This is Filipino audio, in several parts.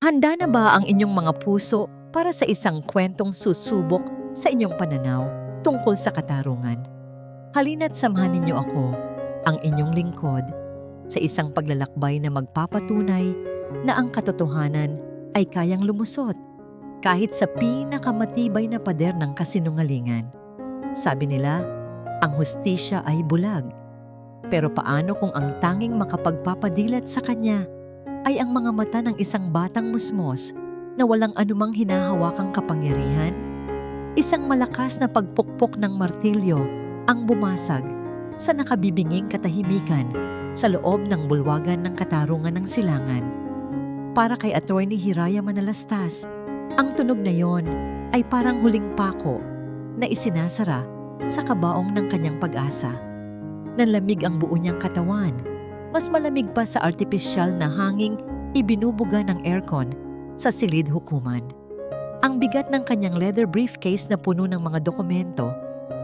Handa na ba ang inyong mga puso para sa isang kwentong susubok sa inyong pananaw tungkol sa katarungan? Halina't samahan ninyo ako, ang inyong lingkod, sa isang paglalakbay na magpapatunay na ang katotohanan ay kayang lumusot kahit sa pinakamatibay na pader ng kasinungalingan. Sabi nila, ang hustisya ay bulag. Pero paano kung ang tanging makapagpapadilat sa kanya ay ang mga mata ng isang batang musmos na walang anumang hinahawakang kapangyarihan? Isang malakas na pagpukpok ng martilyo ang bumasag sa nakabibinging katahimikan sa loob ng bulwagan ng katarungan ng silangan. Para kay Attorney Hiraya Manalastas, ang tunog na yon ay parang huling pako na isinasara sa kabaong ng kanyang pag-asa. Nanlamig ang buo niyang katawan, mas malamig pa sa artipisyal na hanging ibinubuga ng aircon sa silid hukuman. Ang bigat ng kanyang leather briefcase na puno ng mga dokumento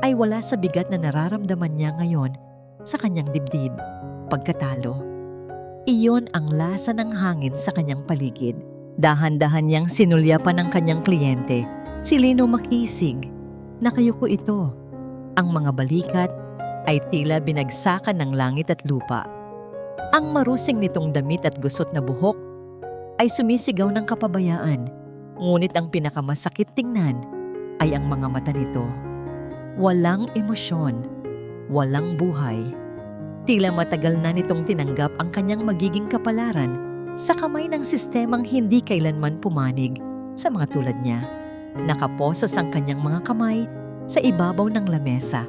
ay wala sa bigat na nararamdaman niya ngayon sa kanyang dibdib, pagkatalo. Iyon ang lasa ng hangin sa kanyang paligid. Dahan-dahan niyang sinulyapan ng kanyang kliyente, si Lino Makisig. Nakayuko ito. Ang mga balikat ay tila binagsakan ng langit at lupa. Ang marusing nitong damit at gusot na buhok ay sumisigaw ng kapabayaan. Ngunit ang pinakamasakit tingnan ay ang mga mata nito. Walang emosyon, walang buhay. Tila matagal na nitong tinanggap ang kanyang magiging kapalaran sa kamay ng sistemang hindi kailanman pumanig sa mga tulad niya. Nakaposas ang kanyang mga kamay sa ibabaw ng lamesa.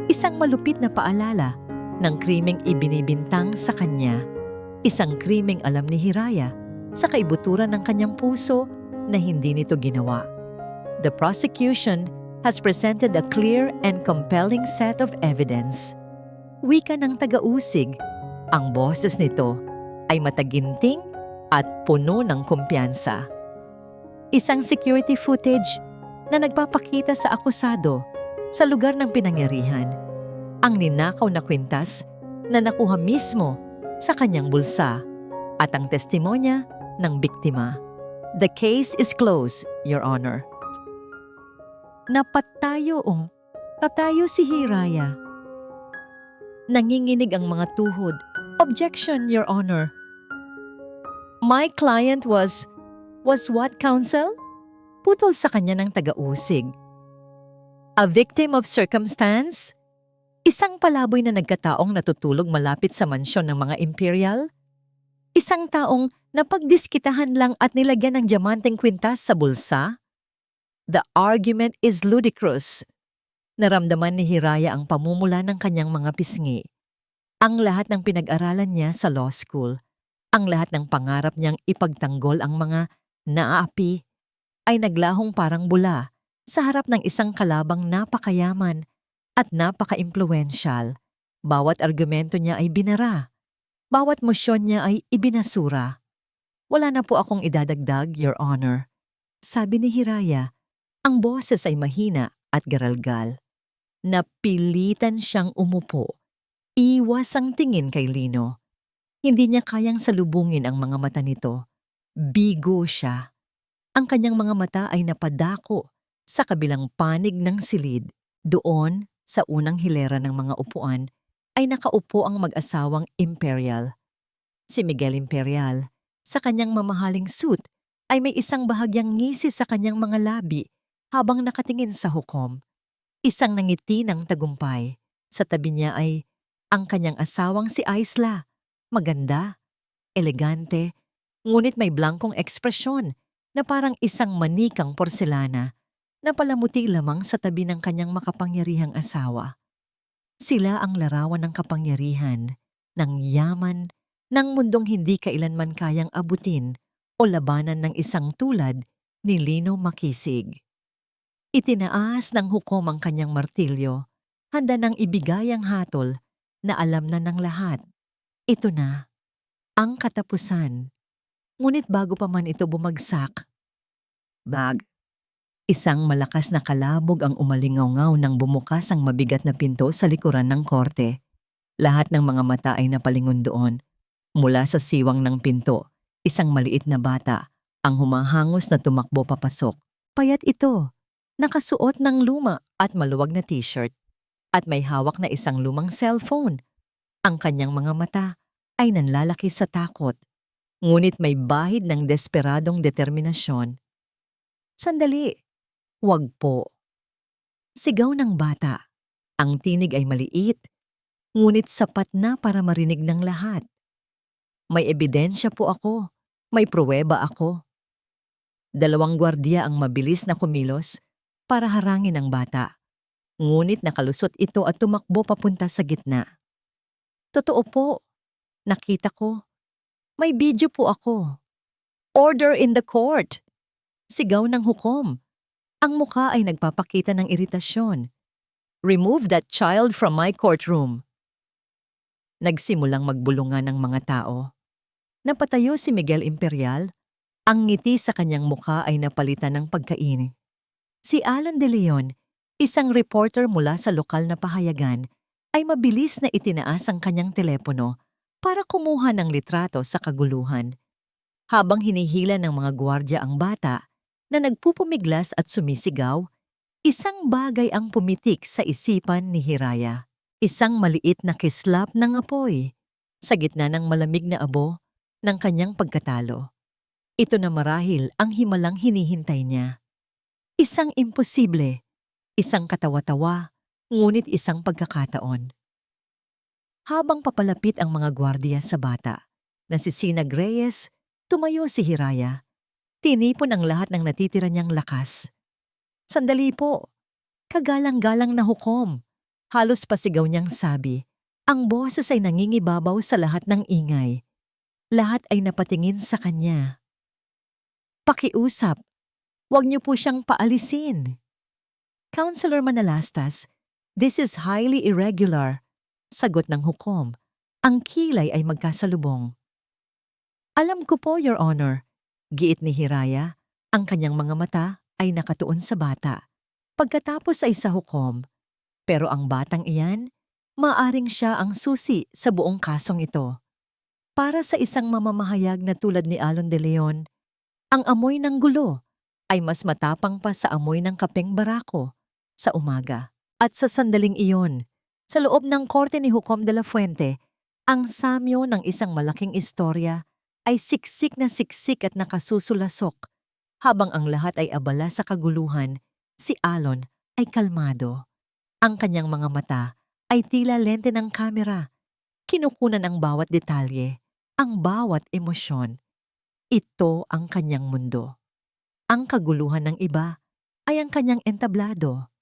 Isang malupit na paalala ng krimeng ibinibintang sa kanya. Isang krimeng alam ni Hiraya sa kaibuturan ng kanyang puso na hindi nito ginawa. The prosecution has presented a clear and compelling set of evidence. Wika ng taga-usig, ang boses nito ay mataginting at puno ng kumpiyansa. Isang security footage na nagpapakita sa akusado sa lugar ng pinangyarihan. Ang ninakaw na kwintas na nakuha mismo sa kanyang bulsa at ang testimonya ng biktima. The case is closed, Your Honor. Tatayo si Hiraya. Nanginginig ang mga tuhod. Objection, Your Honor. My client was what, counsel? Putol sa kanya ng taga-usig. A victim of circumstance? Isang palaboy na nagkataong natutulog malapit sa mansyon ng mga imperial? Isang taong napagdiskitahan lang at nilagyan ng diamanteng kwintas sa bulsa? The argument is ludicrous. Naramdaman ni Hiraya ang pamumula ng kanyang mga pisngi. Ang lahat ng pinag-aralan niya sa law school, ang lahat ng pangarap niyang ipagtanggol ang mga naaapi, ay naglahong parang bula sa harap ng isang kalabang napakayaman at napaka-impluwensyal. Bawat argumento niya ay binara. Bawat mosyon niya ay ibinasura. Wala na po akong idadagdag, Your Honor. Sabi ni Hiraya, ang boses ay mahina at garalgal. Napilitan siyang umupo. Iwas ang tingin kay Lino. Hindi niya kayang salubungin ang mga mata nito. Bigo siya. Ang kanyang mga mata ay napadako sa kabilang panig ng silid. Doon, sa unang hilera ng mga upuan, ay nakaupo ang mag-asawang Imperial. Si Miguel Imperial, sa kanyang mamahaling suit, ay may isang bahagyang ngisi sa kanyang mga labi habang nakatingin sa hukom. Isang nangiti ng tagumpay. Sa tabi niya ay ang kanyang asawang si Isla. Maganda, elegante, ngunit may blankong ekspresyon na parang isang manikang porselana na palamuti lamang sa tabi ng kanyang makapangyarihang asawa. Sila ang larawan ng kapangyarihan, ng yaman, ng mundong hindi kailanman kayang abutin o labanan ng isang tulad ni Lino Makisig. Itinaas ng hukom ang kanyang martilyo, handa nang ibigay ang hatol na alam na ng lahat. Ito na, ang katapusan. Ngunit bago pa man ito bumagsak, isang malakas na kalabog ang umalingaw-ngaw nang bumukas ang mabigat na pinto sa likuran ng korte. Lahat ng mga mata ay napalingon doon. Mula sa siwang ng pinto, isang maliit na bata, Ang humahangos na tumakbo papasok. Payat ito, nakasuot ng luma at maluwag na t-shirt at may hawak na isang lumang cellphone. Ang kanyang mga mata ay nanlalaki sa takot, ngunit may bahid ng desperadong determinasyon. Sandali, wag po. Sigaw ng bata. Ang tinig ay maliit, ngunit sapat na para marinig ng lahat. May ebidensya po ako. May pruweba ako. 2 gwardiya ang mabilis na kumilos para harangin ang bata. Ngunit nakalusot ito at tumakbo papunta sa gitna. Totoo po. Nakita ko. May video po ako. Order in the court! Sigaw ng hukom. Ang muka ay nagpapakita ng iritasyon. Remove that child from my courtroom. Nagsimulang magbulungan ng mga tao. Napatayo si Miguel Imperial. Ang ngiti sa kanyang mukha ay napalitan ng pagkain. Si Alan De Leon, isang reporter mula sa lokal na pahayagan, ay mabilis na itinaas ang kanyang telepono para kumuha ng litrato sa kaguluhan. Habang hinihila ng mga gwardya ang bata na nagpupumiglas at sumisigaw, isang bagay ang pumitik sa isipan ni Hiraya. Isang maliit na kislap ng apoy sa gitna ng malamig na abo ng kanyang pagkatalo. Ito na marahil ang himalang hinihintay niya. Isang imposible, isang katawa-tawa, ngunit isang pagkakataon. Habang papalapit ang mga gwardiya sa bata, na si Sinag Reyes, tumayo si Hiraya. Tinipon ang lahat ng natitira niyang lakas. Sandali po, kagalang-galang na hukom. Halos pasigaw niyang sabi. Ang boses ay nangingibabaw sa lahat ng ingay. Lahat ay napatingin sa kanya. Pakiusap, huwag niyo po siyang paalisin. Councilor Manalastas, this is highly irregular. Sagot ng hukom. Ang kilay ay magkasalubong. Alam ko po, Your Honor. Giit ni Hiraya, ang kanyang mga mata ay nakatuon sa bata. Pagkatapos ay sa hukom. Pero ang batang iyan, maaring siya ang susi sa buong kasong ito. Para sa isang mamamahayag na tulad ni Alan De Leon, ang amoy ng gulo ay mas matapang pa sa amoy ng kapeng barako sa umaga. At sa sandaling iyon, sa loob ng korte ni Hukom de la Fuente, ang samyo ng isang malaking istorya ay siksik na siksik at nakasusulasok. Habang ang lahat ay abala sa kaguluhan, si Alon ay kalmado. Ang kanyang mga mata ay tila lente ng kamera. Kinukunan ang bawat detalye, ang bawat emosyon. Ito ang kanyang mundo. Ang kaguluhan ng iba ay ang kanyang entablado.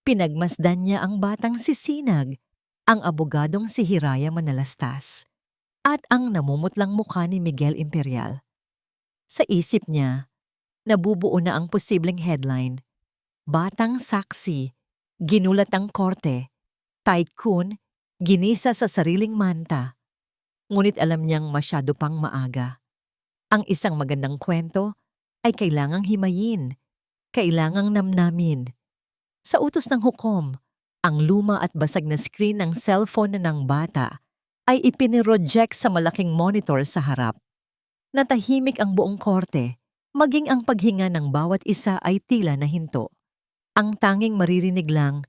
Pinagmasdan niya ang batang si Sinag, ang abogadong si Hiraya Manalastas, at ang namumutlang mukha ni Miguel Imperial. Sa isip niya, nabubuo na ang posibleng headline. Batang saksi, ginulat ang korte. Tycoon, ginisa sa sariling manta. Ngunit alam niyang masyado pang maaga. Ang isang magandang kwento ay kailangang himayin, kailangang namnamin. Sa utos ng hukom, ang luma at basag na screen ng cellphone na ng bata ay ipiniroject sa malaking monitor sa harap. Natahimik ang buong korte, maging ang paghinga ng bawat isa ay tila nahinto. Ang tanging maririnig lang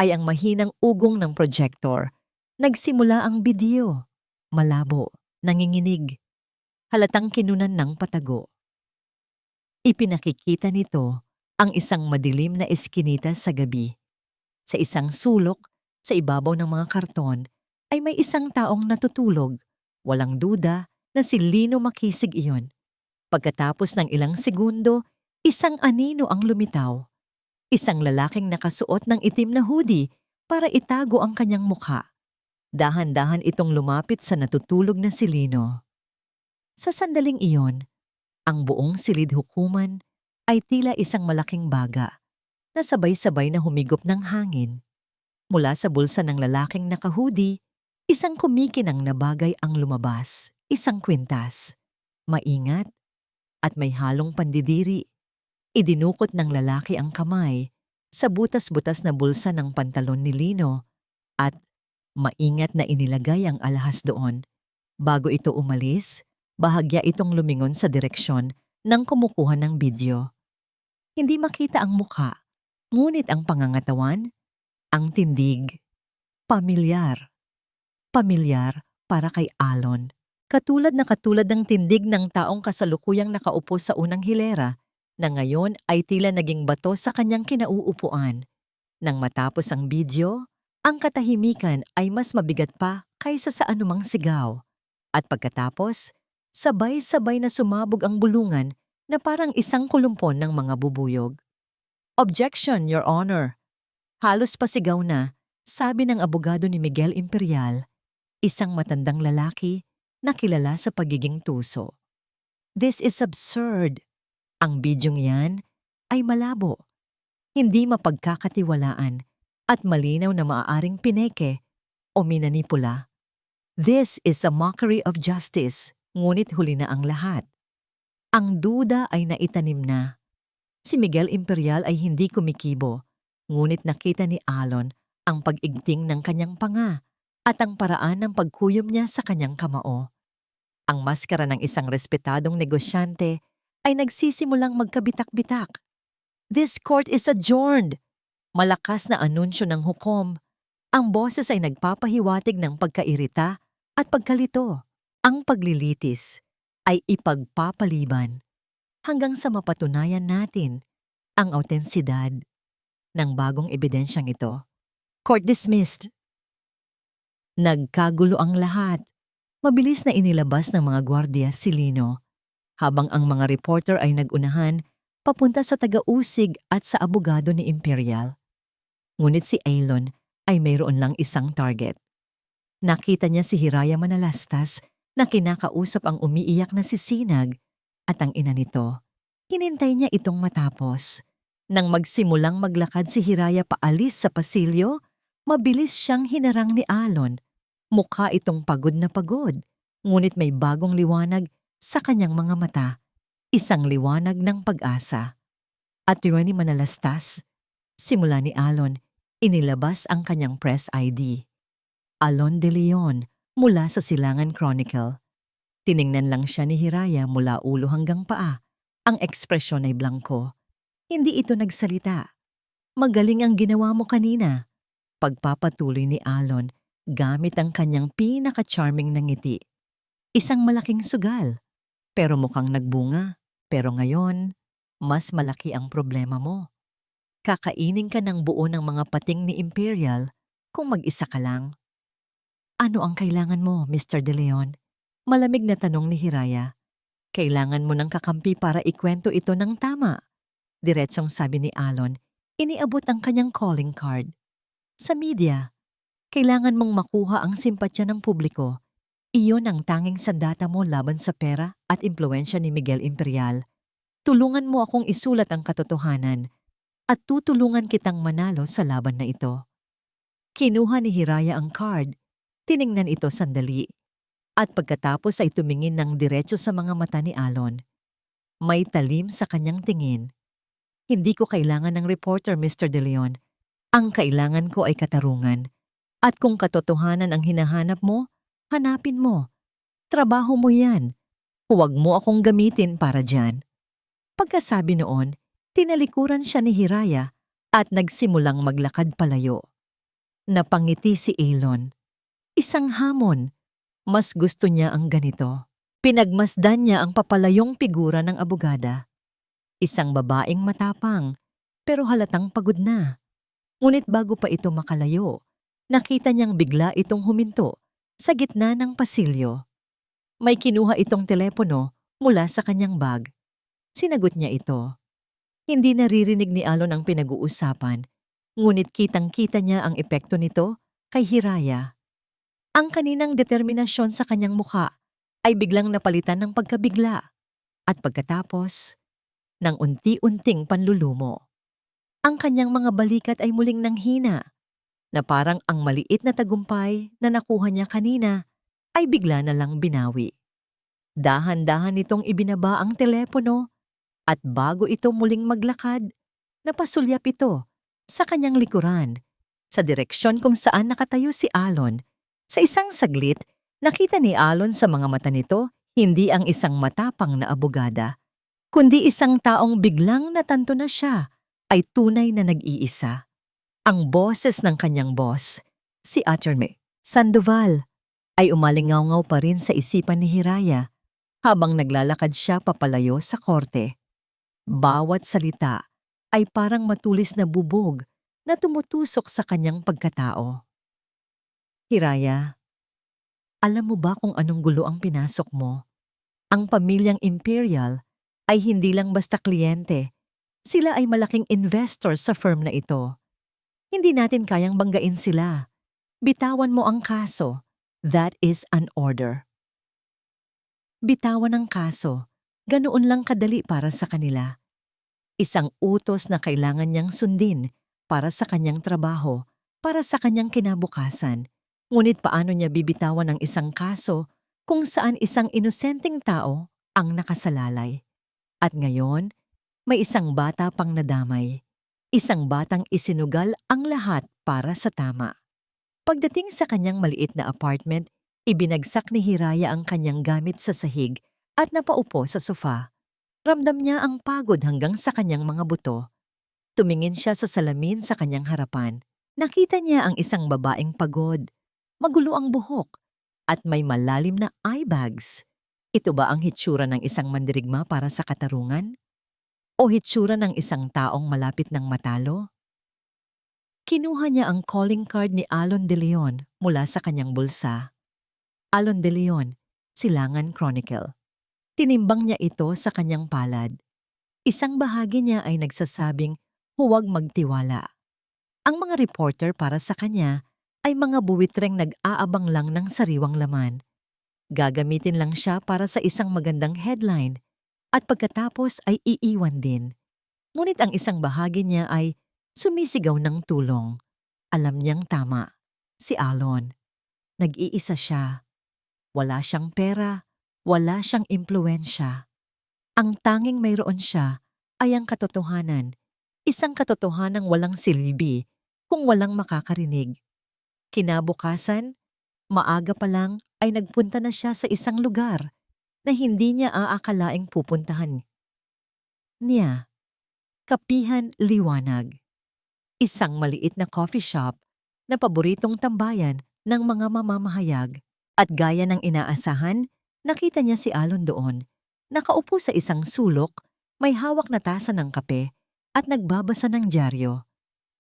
ay ang mahinang ugong ng projector. Nagsimula ang video. Malabo, nanginginig. Halatang kinunan ng patago. Ipinakikita nito ang isang madilim na eskinita sa gabi. Sa isang sulok, sa ibabaw ng mga karton, ay may isang taong natutulog. Walang duda na si Lino Makisig iyon. Pagkatapos ng ilang segundo, isang anino ang lumitaw. Isang lalaking nakasuot ng itim na hoodie para itago ang kanyang mukha. Dahan-dahan itong lumapit sa natutulog na si Lino. Sa sandaling iyon, ang buong silid hukuman ay tila isang malaking baga na sabay-sabay na humigop ng hangin. Mula sa bulsa ng lalaking nakahudi, isang kumikinang na bagay ang lumabas, isang kwintas. Maingat at may halong pandidiri. Idinukot ng lalaki ang kamay sa butas-butas na bulsa ng pantalon ni Lino at maingat na inilagay ang alahas doon. Bago ito umalis, bahagya itong lumingon sa direksyon nang kumukuha ng video. Hindi makita ang mukha, ngunit ang pangangatawan, ang tindig. Pamilyar. Pamilyar para kay Alon. Katulad ng tindig ng taong kasalukuyang nakaupo sa unang hilera na ngayon ay tila naging bato sa kanyang kinauupuan. Nang matapos ang video, ang katahimikan ay mas mabigat pa kaysa sa anumang sigaw. At pagkatapos, sabay-sabay na sumabog ang bulungan na parang isang kulumpon ng mga bubuyog. "Objection, Your Honor." Halos pasigaw na, sabi ng abogado ni Miguel Imperial, isang matandang lalaki na kilala sa pagiging tuso. "This is absurd." Ang bidyong yan ay malabo, hindi mapagkakatiwalaan at malinaw na maaaring pineke o minanipula. This is a mockery of justice, ngunit huli na ang lahat. Ang duda ay naitanim na. Si Miguel Imperial ay hindi kumikibo, ngunit nakita ni Alon ang pag-igting ng kanyang panga at ang paraan ng pagkuyom niya sa kanyang kamao. Ang maskara ng isang respetadong negosyante ay nagsisimulang magkabitak-bitak. "This court is adjourned." Malakas na anunsyo ng hukom. Ang boses ay nagpapahiwatig ng pagkairita at pagkalito. Ang paglilitis ay ipagpapaliban hanggang sa mapatunayan natin ang autensidad ng bagong ebidensyang ito. Court dismissed. Nagkagulo ang lahat. Mabilis na inilabas ng mga gwardiya si Lino, habang ang mga reporter ay nagunahan papunta sa taga-usig at sa abogado ni Imperial. Ngunit si Alon ay mayroon lang isang target. Nakita niya si Hiraya Manalastas na kinakausap ang umiiyak na si Sinag at ang ina nito. Hinintay niya itong matapos. Nang magsimulang maglakad si Hiraya paalis sa pasilyo, mabilis siyang hinarang ni Alon. Mukha itong pagod na pagod, ngunit may bagong liwanag sa kanyang mga mata, isang liwanag ng pag-asa. "Attorney Manalastas." Simula ni Alon, inilabas ang kanyang press ID. Alon de Leon mula sa Silangan Chronicle. Tiningnan lang siya ni Hiraya mula ulo hanggang paa. Ang ekspresyon ay blangko. Hindi ito nagsalita. "Magaling ang ginawa mo kanina." Pagpapatuloy ni Alon gamit ang kanyang pinaka-charming na ngiti. "Isang malaking sugal, pero mukhang nagbunga. Pero ngayon, mas malaki ang problema mo. Kakainin ka ng buo ng mga pating ni Imperial kung mag-isa ka lang." "Ano ang kailangan mo, Mr. De Leon?" Malamig na tanong ni Hiraya. "Kailangan mo ng kakampi para ikwento ito ng tama." Diretsong sabi ni Alon, iniabot ang kanyang calling card. "Sa media, kailangan mong makuha ang simpatya ng publiko. Iyon ang tanging sandata mo laban sa pera at impluensya ni Miguel Imperial. Tulungan mo akong isulat ang katotohanan at tutulungan kitang manalo sa laban na ito." Kinuha ni Hiraya ang card, tiningnan ito sandali, at pagkatapos ay tumingin ng diretso sa mga mata ni Alon. May talim sa kanyang tingin. "Hindi ko kailangan ng reporter, Mr. De Leon. Ang kailangan ko ay katarungan. At kung katotohanan ang hinahanap mo, hanapin mo. Trabaho mo yan. Huwag mo akong gamitin para dyan." Pagkasabi noon, tinalikuran siya ni Hiraya at nagsimulang maglakad palayo. Napangiti si Alon. Isang hamon. Mas gusto niya ang ganito. Pinagmasdan niya ang papalayong figura ng abogada. Isang babaeng matapang, pero halatang pagod na. Ngunit bago pa ito makalayo, nakita niyang bigla itong huminto sa gitna ng pasilyo. May kinuha itong telepono mula sa kanyang bag. Sinagot niya ito. Hindi naririnig ni Alon ang pinag-uusapan, ngunit kitang-kita niya ang epekto nito kay Hiraya. Ang kaninang determinasyon sa kanyang mukha ay biglang napalitan ng pagkabigla at pagkatapos ng unti-unting panlulumo. Ang kanyang mga balikat ay muling nanghina, na parang ang maliit na tagumpay na nakuha niya kanina ay bigla na lang binawi. Dahan-dahan nitong ibinaba ang telepono at bago ito muling maglakad, napasulyap ito sa kanyang likuran, sa direksyon kung saan nakatayo si Alon. Sa isang saglit, nakita ni Alon sa mga mata nito hindi ang isang matapang na abogada, kundi isang taong biglang natanto na siya ay tunay na nag-iisa. Ang boses ng kanyang boss, si Attorney Sandoval, ay umalingaw-ngaw pa rin sa isipan ni Hiraya habang naglalakad siya papalayo sa korte. Bawat salita ay parang matulis na bubog na tumutusok sa kanyang pagkatao. Hiraya, alam mo ba kung anong gulo ang pinasok mo? Ang pamilyang Imperial ay hindi lang basta kliyente. Sila ay malaking investor sa firm na ito. Hindi natin kayang banggain sila. Bitawan mo ang kaso. That is an order. Bitawan ang kaso. Ganoon lang kadali para sa kanila. Isang utos na kailangan niyang sundin para sa kanyang trabaho, para sa kanyang kinabukasan. Ngunit paano niya bibitawan ang isang kaso kung saan isang inosenteng tao ang nakasalalay? At ngayon, may isang bata pang nadamay. Isang batang isinugal ang lahat para sa tama. Pagdating sa kanyang maliit na apartment, ibinagsak ni Hiraya ang kanyang gamit sa sahig at napaupo sa sofa. Ramdam niya ang pagod hanggang sa kanyang mga buto. Tumingin siya sa salamin sa kanyang harapan. Nakita niya ang isang babaeng pagod, magulo ang buhok, at may malalim na eye bags. Ito ba ang hitsura ng isang mandirigma para sa katarungan? O hitsura ng isang taong malapit ng matalo? Kinuha niya ang calling card ni Alon de Leon mula sa kanyang bulsa. Alon de Leon, Silangan Chronicle. Tinimbang niya ito sa kanyang palad. Isang bahagi niya ay nagsasabing huwag magtiwala. Ang mga reporter para sa kanya ay mga buwitreng nag-aabang lang ng sariwang laman. Gagamitin lang siya para sa isang magandang headline at pagkatapos ay iiwan din. Ngunit ang isang bahagi niya ay sumisigaw ng tulong. Alam niyang tama. Si Alon. Nag-iisa siya. Wala siyang pera. Wala siyang impluwensya. Ang tanging mayroon siya ay ang katotohanan. Isang katotohanang walang silbi kung walang makakarinig. Kinabukasan, maaga pa lang ay nagpunta na siya sa isang lugar na hindi niya aakalaing pupuntahan niya. Kapihan Liwanag. Isang maliit na coffee shop na paboritong tambayan ng mga mamamahayag. At gaya ng inaasahan, nakita niya si Alon doon. Nakaupo sa isang sulok, may hawak na tasa ng kape at nagbabasa ng dyaryo.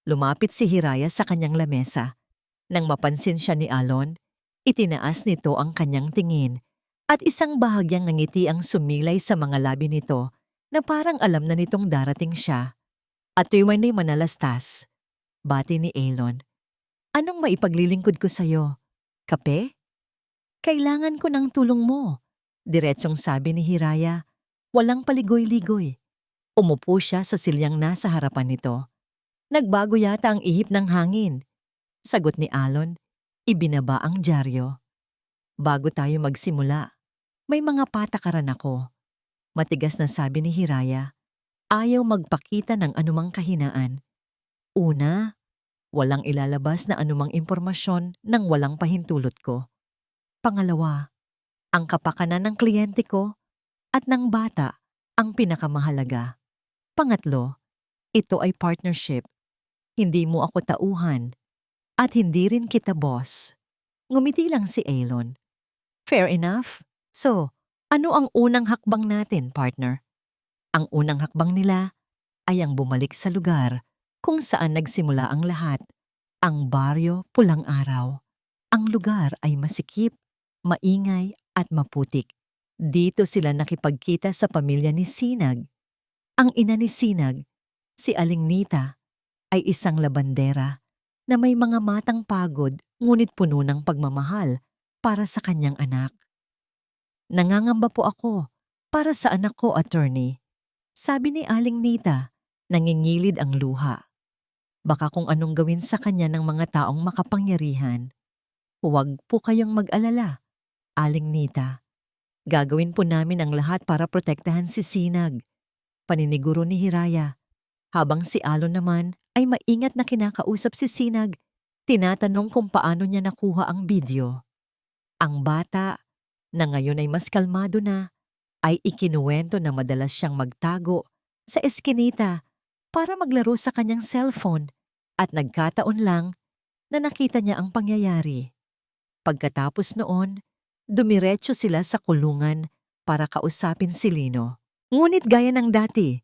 Lumapit si Hiraya sa kanyang lamesa. Nang mapansin siya ni Alon, itinaas nito ang kanyang tingin at isang bahagyang ngiti ang sumilay sa mga labi nito na parang alam na nitong darating siya. At tuwing may manalastas, bati ni Alon. Anong maipaglilingkod ko sa'yo? Kape? Kailangan ko ng tulong mo. Diretsong sabi ni Hiraya, walang paligoy-ligoy. Umupo siya sa silyang nasa harapan nito. Nagbago yata ang ihip ng hangin. Sagot ni Alon, ibinaba ang dyaryo. Bago tayo magsimula, may mga patakaran ako. Matigas na sabi ni Hiraya, ayaw magpakita ng anumang kahinaan. Una, walang ilalabas na anumang impormasyon nang walang pahintulot ko. Pangalawa, ang kapakanan ng kliyente ko at ng bata ang pinakamahalaga. Pangatlo, ito ay partnership. Hindi mo ako tauhan at hindi rin kita boss. Ngumiti lang si Alon. Fair enough. So, ano ang unang hakbang natin, partner? Ang unang hakbang nila ay ang bumalik sa lugar kung saan nagsimula ang lahat. Ang baryo Pulang Araw. Ang lugar ay masikip, maingay at maputik. Dito sila nakipagkita sa pamilya ni Sinag. Ang ina ni Sinag, si Aling Nita, ay isang labandera na may mga matang pagod ngunit puno ng pagmamahal para sa kanyang anak. Nangangamba po ako para sa anak ko, attorney. Sabi ni Aling Nita, nangingilid ang luha. Baka kung anong gawin sa kanya ng mga taong makapangyarihan. Huwag po kayong mag-alala, Aling Nita. Gagawin po namin ang lahat para protektahan si Sinag. Paniniguro ni Hiraya. Habang si Alon naman ay maingat na kinakausap si Sinag, tinatanong kung paano niya nakuha ang video. Ang bata, na ngayon ay mas kalmado na, ay ikinuwento na madalas siyang magtago sa eskinita para maglaro sa kanyang cellphone at nagkataon lang na nakita niya ang pangyayari. Pagkatapos noon, dumiretso sila sa kulungan para kausapin si Lino. Ngunit gaya ng dati,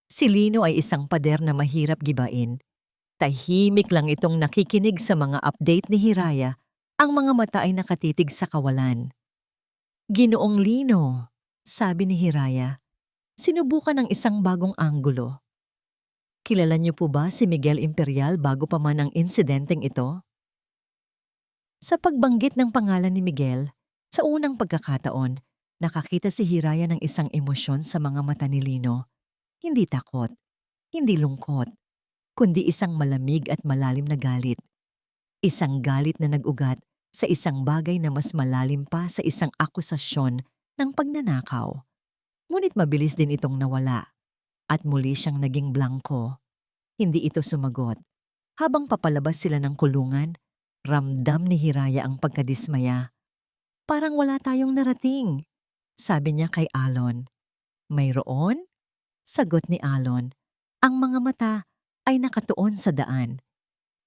si Lino ay isang pader na mahirap gibain. Tahimik lang itong nakikinig sa mga update ni Hiraya, ang mga mata ay nakatitig sa kawalan. "Ginoong Lino," sabi ni Hiraya, sinubukan ng isang bagong anggulo. "Kilala niyo po ba si Miguel Imperial bago pa man ang insidenteng ito?" Sa pagbanggit ng pangalan ni Miguel, sa unang pagkakataon, nakakita si Hiraya ng isang emosyon sa mga mata ni Lino. Hindi takot, hindi lungkot, kundi isang malamig at malalim na galit. Isang galit na nag-ugat sa isang bagay na mas malalim pa sa isang akusasyon ng pagnanakaw. Ngunit mabilis din itong nawala at muli siyang naging blangko. Hindi ito sumagot. Habang papalabas sila ng kulungan, ramdam ni Hiraya ang pagkadismaya. "Parang wala tayong narating," sabi niya kay Alon. "Mayroon?" sagot ni Alon. Ang mga mata ay nakatuon sa daan.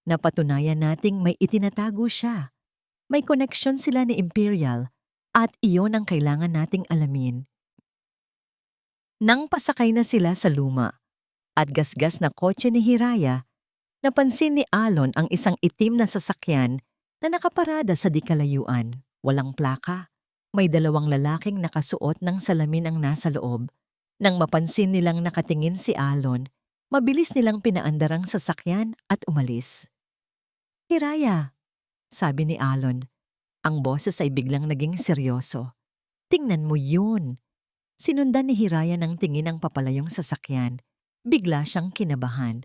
Napatunayan nating may itinatago siya. May koneksyon sila ni Imperial at iyon ang kailangan nating alamin. Nang pasakay na sila sa luma at gasgas na kotse ni Hiraya, napansin ni Alon ang isang itim na sasakyan na nakaparada sa di kalayuan. Walang plaka. May dalawang lalaking nakasuot ng salamin ang nasa loob. Nang mapansin nilang nakatingin si Alon, mabilis nilang pinaandar ang sasakyan at umalis. "Hiraya," sabi ni Alon. Ang boses ay biglang naging seryoso. "Tingnan mo yun." Sinundan ni Hiraya ng tingin ang papalayong sasakyan. Bigla siyang kinabahan.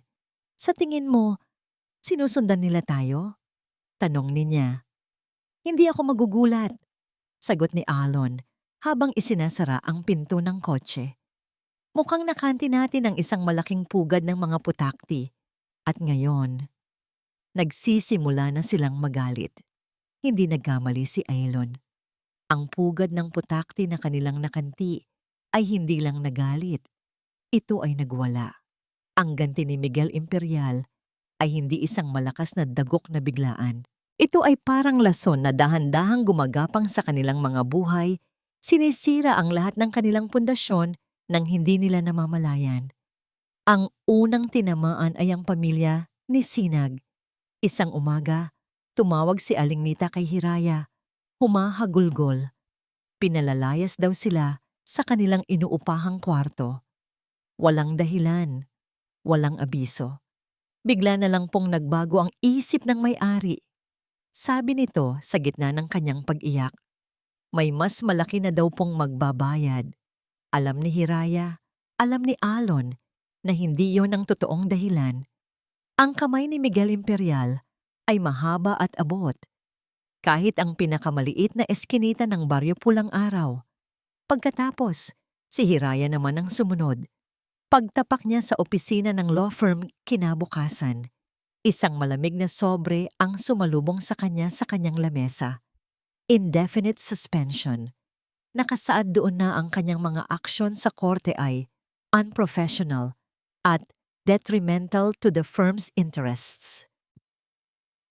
"Sa tingin mo, sinusundan nila tayo?" tanong niya. "Hindi ako magugulat," sagot ni Alon habang isinasara ang pinto ng kotse. Mukhang nakanti natin ang isang malaking pugad ng mga putakti. At ngayon, nagsisimula na silang magalit. Hindi nagkamali si Alon. Ang pugad ng putakti na kanilang nakanti ay hindi lang nagalit. Ito ay nagwala. Ang ganti ni Miguel Imperial ay hindi isang malakas na dagok na biglaan. Ito ay parang lason na dahan-dahang gumagapang sa kanilang mga buhay, sinisira ang lahat ng kanilang pundasyon nang hindi nila namamalayan. Ang unang tinamaan ay ang pamilya ni Sinag. Isang umaga, tumawag si Aling Nita kay Hiraya. Humahagulgol. Pinalalayas daw sila sa kanilang inuupahang kwarto. Walang dahilan, walang abiso. Bigla na lang pong nagbago ang isip ng may-ari. Sabi nito sa gitna ng kanyang pag-iyak, may mas malaki na daw pong magbabayad. Alam ni Hiraya, alam ni Alon na hindi yon ang totoong dahilan. Ang kamay ni Miguel Imperial ay mahaba at abot. Kahit ang pinakamaliit na eskinita ng Baryo Pulang Araw. Pagkatapos, si Hiraya naman ang sumunod. Pagtapak niya sa opisina ng law firm kinabukasan, isang malamig na sobre ang sumalubong sa kanya sa kanyang lamesa. Indefinite suspension. Nakasaad doon na ang kanyang mga aksyon sa korte ay unprofessional at detrimental to the firm's interests.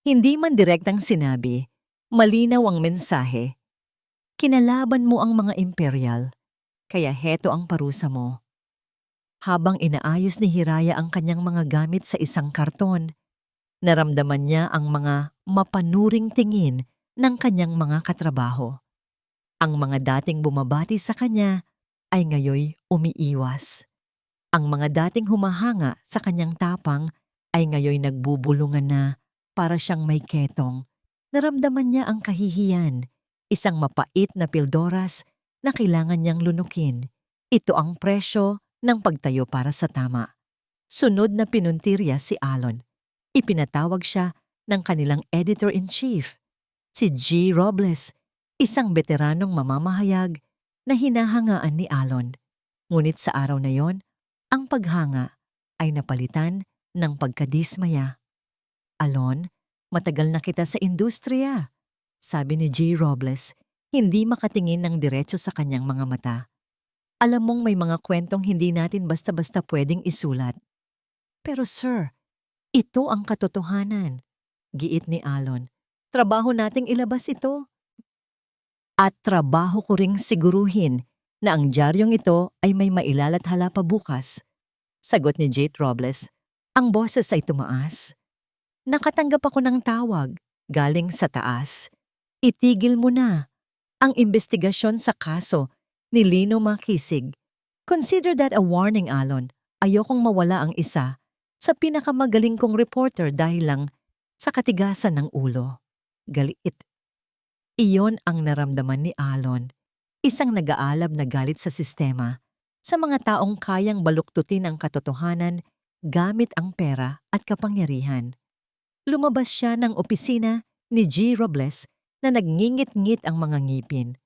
Hindi man direktang sinabi, malinaw ang mensahe. Kinalaban mo ang mga Imperial, kaya heto ang parusa mo. Habang inaayos ni Hiraya ang kanyang mga gamit sa isang karton, naramdaman niya ang mga mapanuring tingin ng kanyang mga katrabaho. Ang mga dating bumabati sa kanya ay ngayoy umiiwas. Ang mga dating humahanga sa kanyang tapang ay ngayoy nagbubulungan na para siyang may ketong. Naramdaman niya ang kahihiyan, isang mapait na pildoras na kailangan niyang lunukin. Ito ang presyo ng pagtayo para sa tama. Sunod na pinuntirya si Alon. Ipinatawag siya ng kanilang editor-in-chief, si G. Robles, isang veteranong mamamahayag na hinahangaan ni Alon. Ngunit sa araw na yon, ang paghanga ay napalitan ng pagkadismaya. "Alon, matagal na kita sa industriya," sabi ni G. Robles, hindi makatingin ng diretso sa kanyang mga mata. Alam mong may mga kwentong hindi natin basta-basta pwedeng isulat. Pero sir, ito ang katotohanan, giit ni Alon. Trabaho nating ilabas ito. At trabaho ko ring siguruhin na ang diaryong ito ay may mailalathala pa bukas. Sagot ni Jade Robles. Ang boses ay tumaas. Nakatanggap ako ng tawag, galing sa taas. Itigil mo na ang investigasyon sa kaso ni Lino Makisig. Consider that a warning, Alon. Ayokong mawala ang isa sa pinakamagaling kong reporter dahil lang sa katigasan ng ulo. Galit. Iyon ang naramdaman ni Alon, isang nag-aalab na galit sa sistema, sa mga taong kayang baluktutin ang katotohanan gamit ang pera at kapangyarihan. Lumabas siya ng opisina ni G. Robles na nagngingit-ngit ang mga ngipin.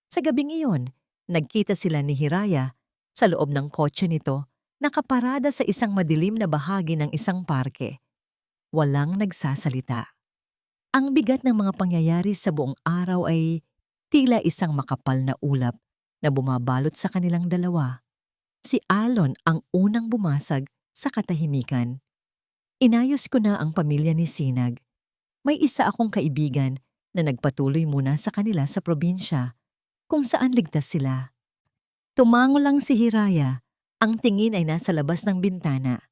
Sa gabing iyon, nagkita sila ni Hiraya sa loob ng kotse nito, nakaparada sa isang madilim na bahagi ng isang parke. Walang nagsasalita. Ang bigat ng mga pangyayari sa buong araw ay tila isang makapal na ulap na bumabalot sa kanilang dalawa. Si Alon ang unang bumasag sa katahimikan. Inayos ko na ang pamilya ni Sinag. May isa akong kaibigan na nagpatuloy muna sa kanila sa probinsya, kung saan ligtas sila. Tumango lang si Hiraya, ang tingin ay nasa labas ng bintana.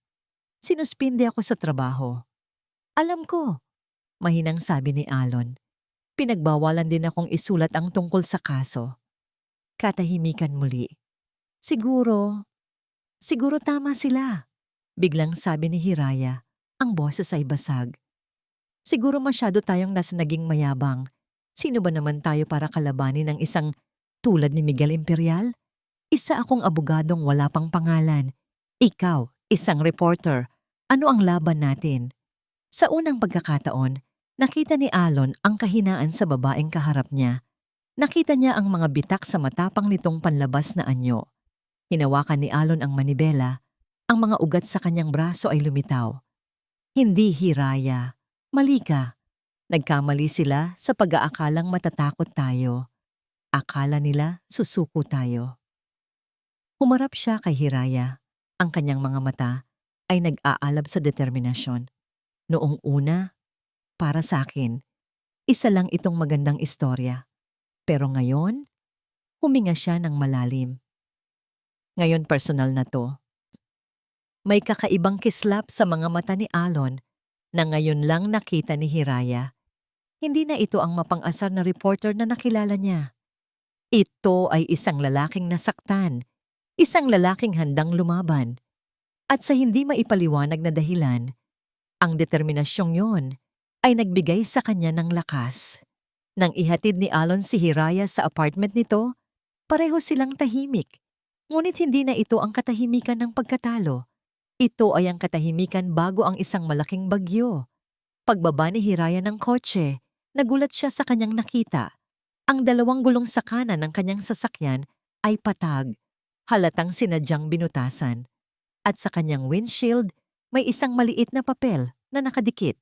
Sinuspinde ako sa trabaho. Alam ko, mahinang sabi ni Alon. Pinagbawalan din akong isulat ang tungkol sa kaso. Katahimikan muli. Siguro tama sila. Biglang sabi ni Hiraya, ang boses ay basag. Siguro masyado tayong nasa naging mayabang. Sino ba naman tayo para kalabanin ng isang tulad ni Miguel Imperial? Isa akong abogadong wala pang pangalan. Ikaw, isang reporter. Ano ang laban natin? Sa unang pagkakataon, nakita ni Alon ang kahinaan sa babaeng kaharap niya. Nakita niya ang mga bitak sa matapang nitong panlabas na anyo. Hinawakan ni Alon ang manibela. Ang mga ugat sa kanyang braso ay lumitaw. Hindi, Hiraya. Mali ka. Nagkamali sila sa pag-aakalang matatakot tayo. Akala nila susuko tayo. Humarap siya kay Hiraya. Ang kanyang mga mata ay nag-aalab sa determinasyon. Noong una, para sa akin, isa lang itong magandang istorya. Pero ngayon, huminga siya ng malalim. Ngayon personal na to. May kakaibang kislap sa mga mata ni Alon na ngayon lang nakita ni Hiraya. Hindi na ito ang mapang-asar na reporter na nakilala niya. Ito ay isang lalaking nasaktan, isang lalaking handang lumaban. At sa hindi maipaliwanag na dahilan, ang determinasyong yon ay nagbigay sa kanya ng lakas. Nang ihatid ni Alon si Hiraya sa apartment nito, pareho silang tahimik. Ngunit hindi na ito ang katahimikan ng pagkatalo. Ito ay ang katahimikan bago ang isang malaking bagyo. Pagbaba ni Hiraya ng kotse, nagulat siya sa kanyang nakita. Ang dalawang gulong sa kanan ng kanyang sasakyan ay patag, halatang sinadyang binutasan. At sa kanyang windshield, may isang maliit na papel na nakadikit.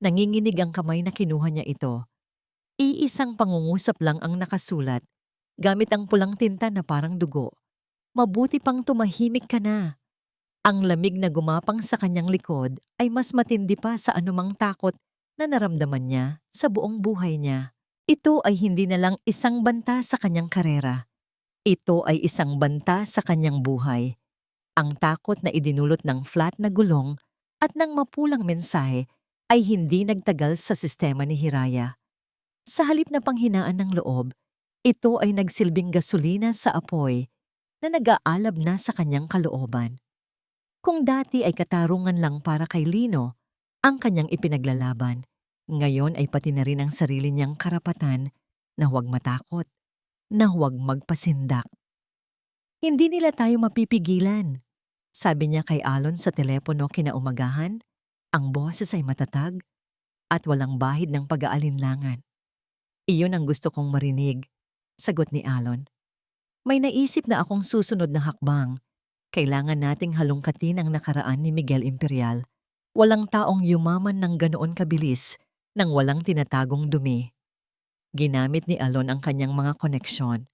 Nanginginig ang kamay na kinuha niya ito. Iisang pangungusap lang ang nakasulat, gamit ang pulang tinta na parang dugo. Mabuti pang tumahimik ka na. Ang lamig na gumapang sa kanyang likod ay mas matindi pa sa anumang takot na naramdaman niya sa buong buhay niya. Ito ay hindi na lang isang banta sa kanyang karera. Ito ay isang banta sa kanyang buhay. Ang takot na idinulot ng flat na gulong at ng mapulang mensahe ay hindi nagtagal sa sistema ni Hiraya. Sa halip na panghinaan ng loob, ito ay nagsilbing gasolina sa apoy na nag-aalab na sa kanyang kalooban. Kung dati ay katarungan lang para kay Lino ang kanyang ipinaglalaban, ngayon ay pati na rin ang sarili niyang karapatan na huwag matakot, na huwag magpasindak. Hindi nila tayo mapipigilan, sabi niya kay Alon sa telepono kinaumagahan. Ang boses ay matatag at walang bahid ng pag-aalinlangan. Iyon ang gusto kong marinig, sagot ni Alon. May naisip na akong susunod na hakbang. Kailangan nating halungkatin ang nakaraan ni Miguel Imperial. Walang taong yumaman ng ganoon kabilis nang walang tinatagong dumi. Ginamit ni Alon ang kanyang mga koneksyon.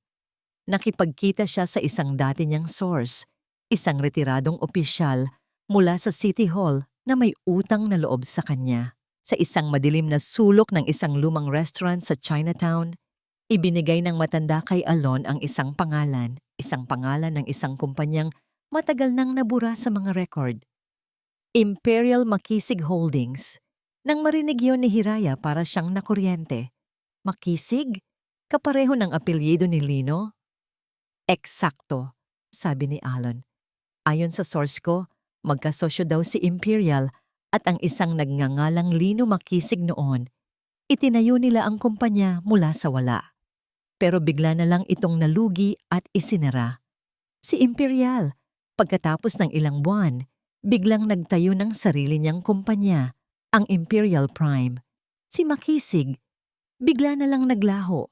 Nakipagkita siya sa isang dati niyang source, isang retiradong opisyal mula sa City Hall na may utang na loob sa kanya. Sa isang madilim na sulok ng isang lumang restaurant sa Chinatown, ibinigay ng matanda kay Alon ang isang pangalan ng isang kumpanyang matagal nang nabura sa mga record. Imperial Makisig Holdings. Nang marinig yon ni Hiraya para siyang nakuryente. Makisig? Kapareho ng apelyido ni Lino? Eksakto, sabi ni Alon. Ayon sa source ko, magkasosyo daw si Imperial at ang isang nagngangalang Lino Makisig noon. Itinayo nila ang kumpanya mula sa wala. Pero bigla na lang itong nalugi at isinara. Si Imperial, pagkatapos ng ilang buwan, biglang nagtayo ng sarili niyang kumpanya, ang Imperial Prime. Si Makisig, bigla na lang naglaho.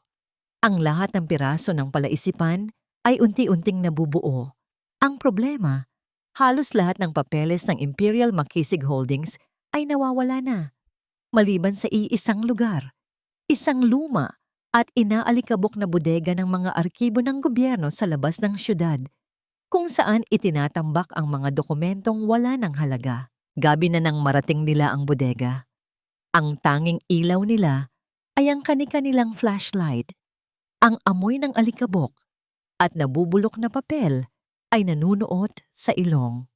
Ang lahat ng piraso ng palaisipan ay unti-unting nabubuo. Ang problema, halos lahat ng papeles ng Imperial Makisig Holdings ay nawawala na. Maliban sa iisang lugar, isang luma at inaalikabok na bodega ng mga arkibo ng gobyerno sa labas ng syudad, kung saan itinatambak ang mga dokumentong wala ng halaga. Gabi na nang marating nila ang bodega. Ang tanging ilaw nila ay ang kani-kanilang flashlight. Ang amoy ng alikabok at nabubulok na papel ay nanunuot sa ilong.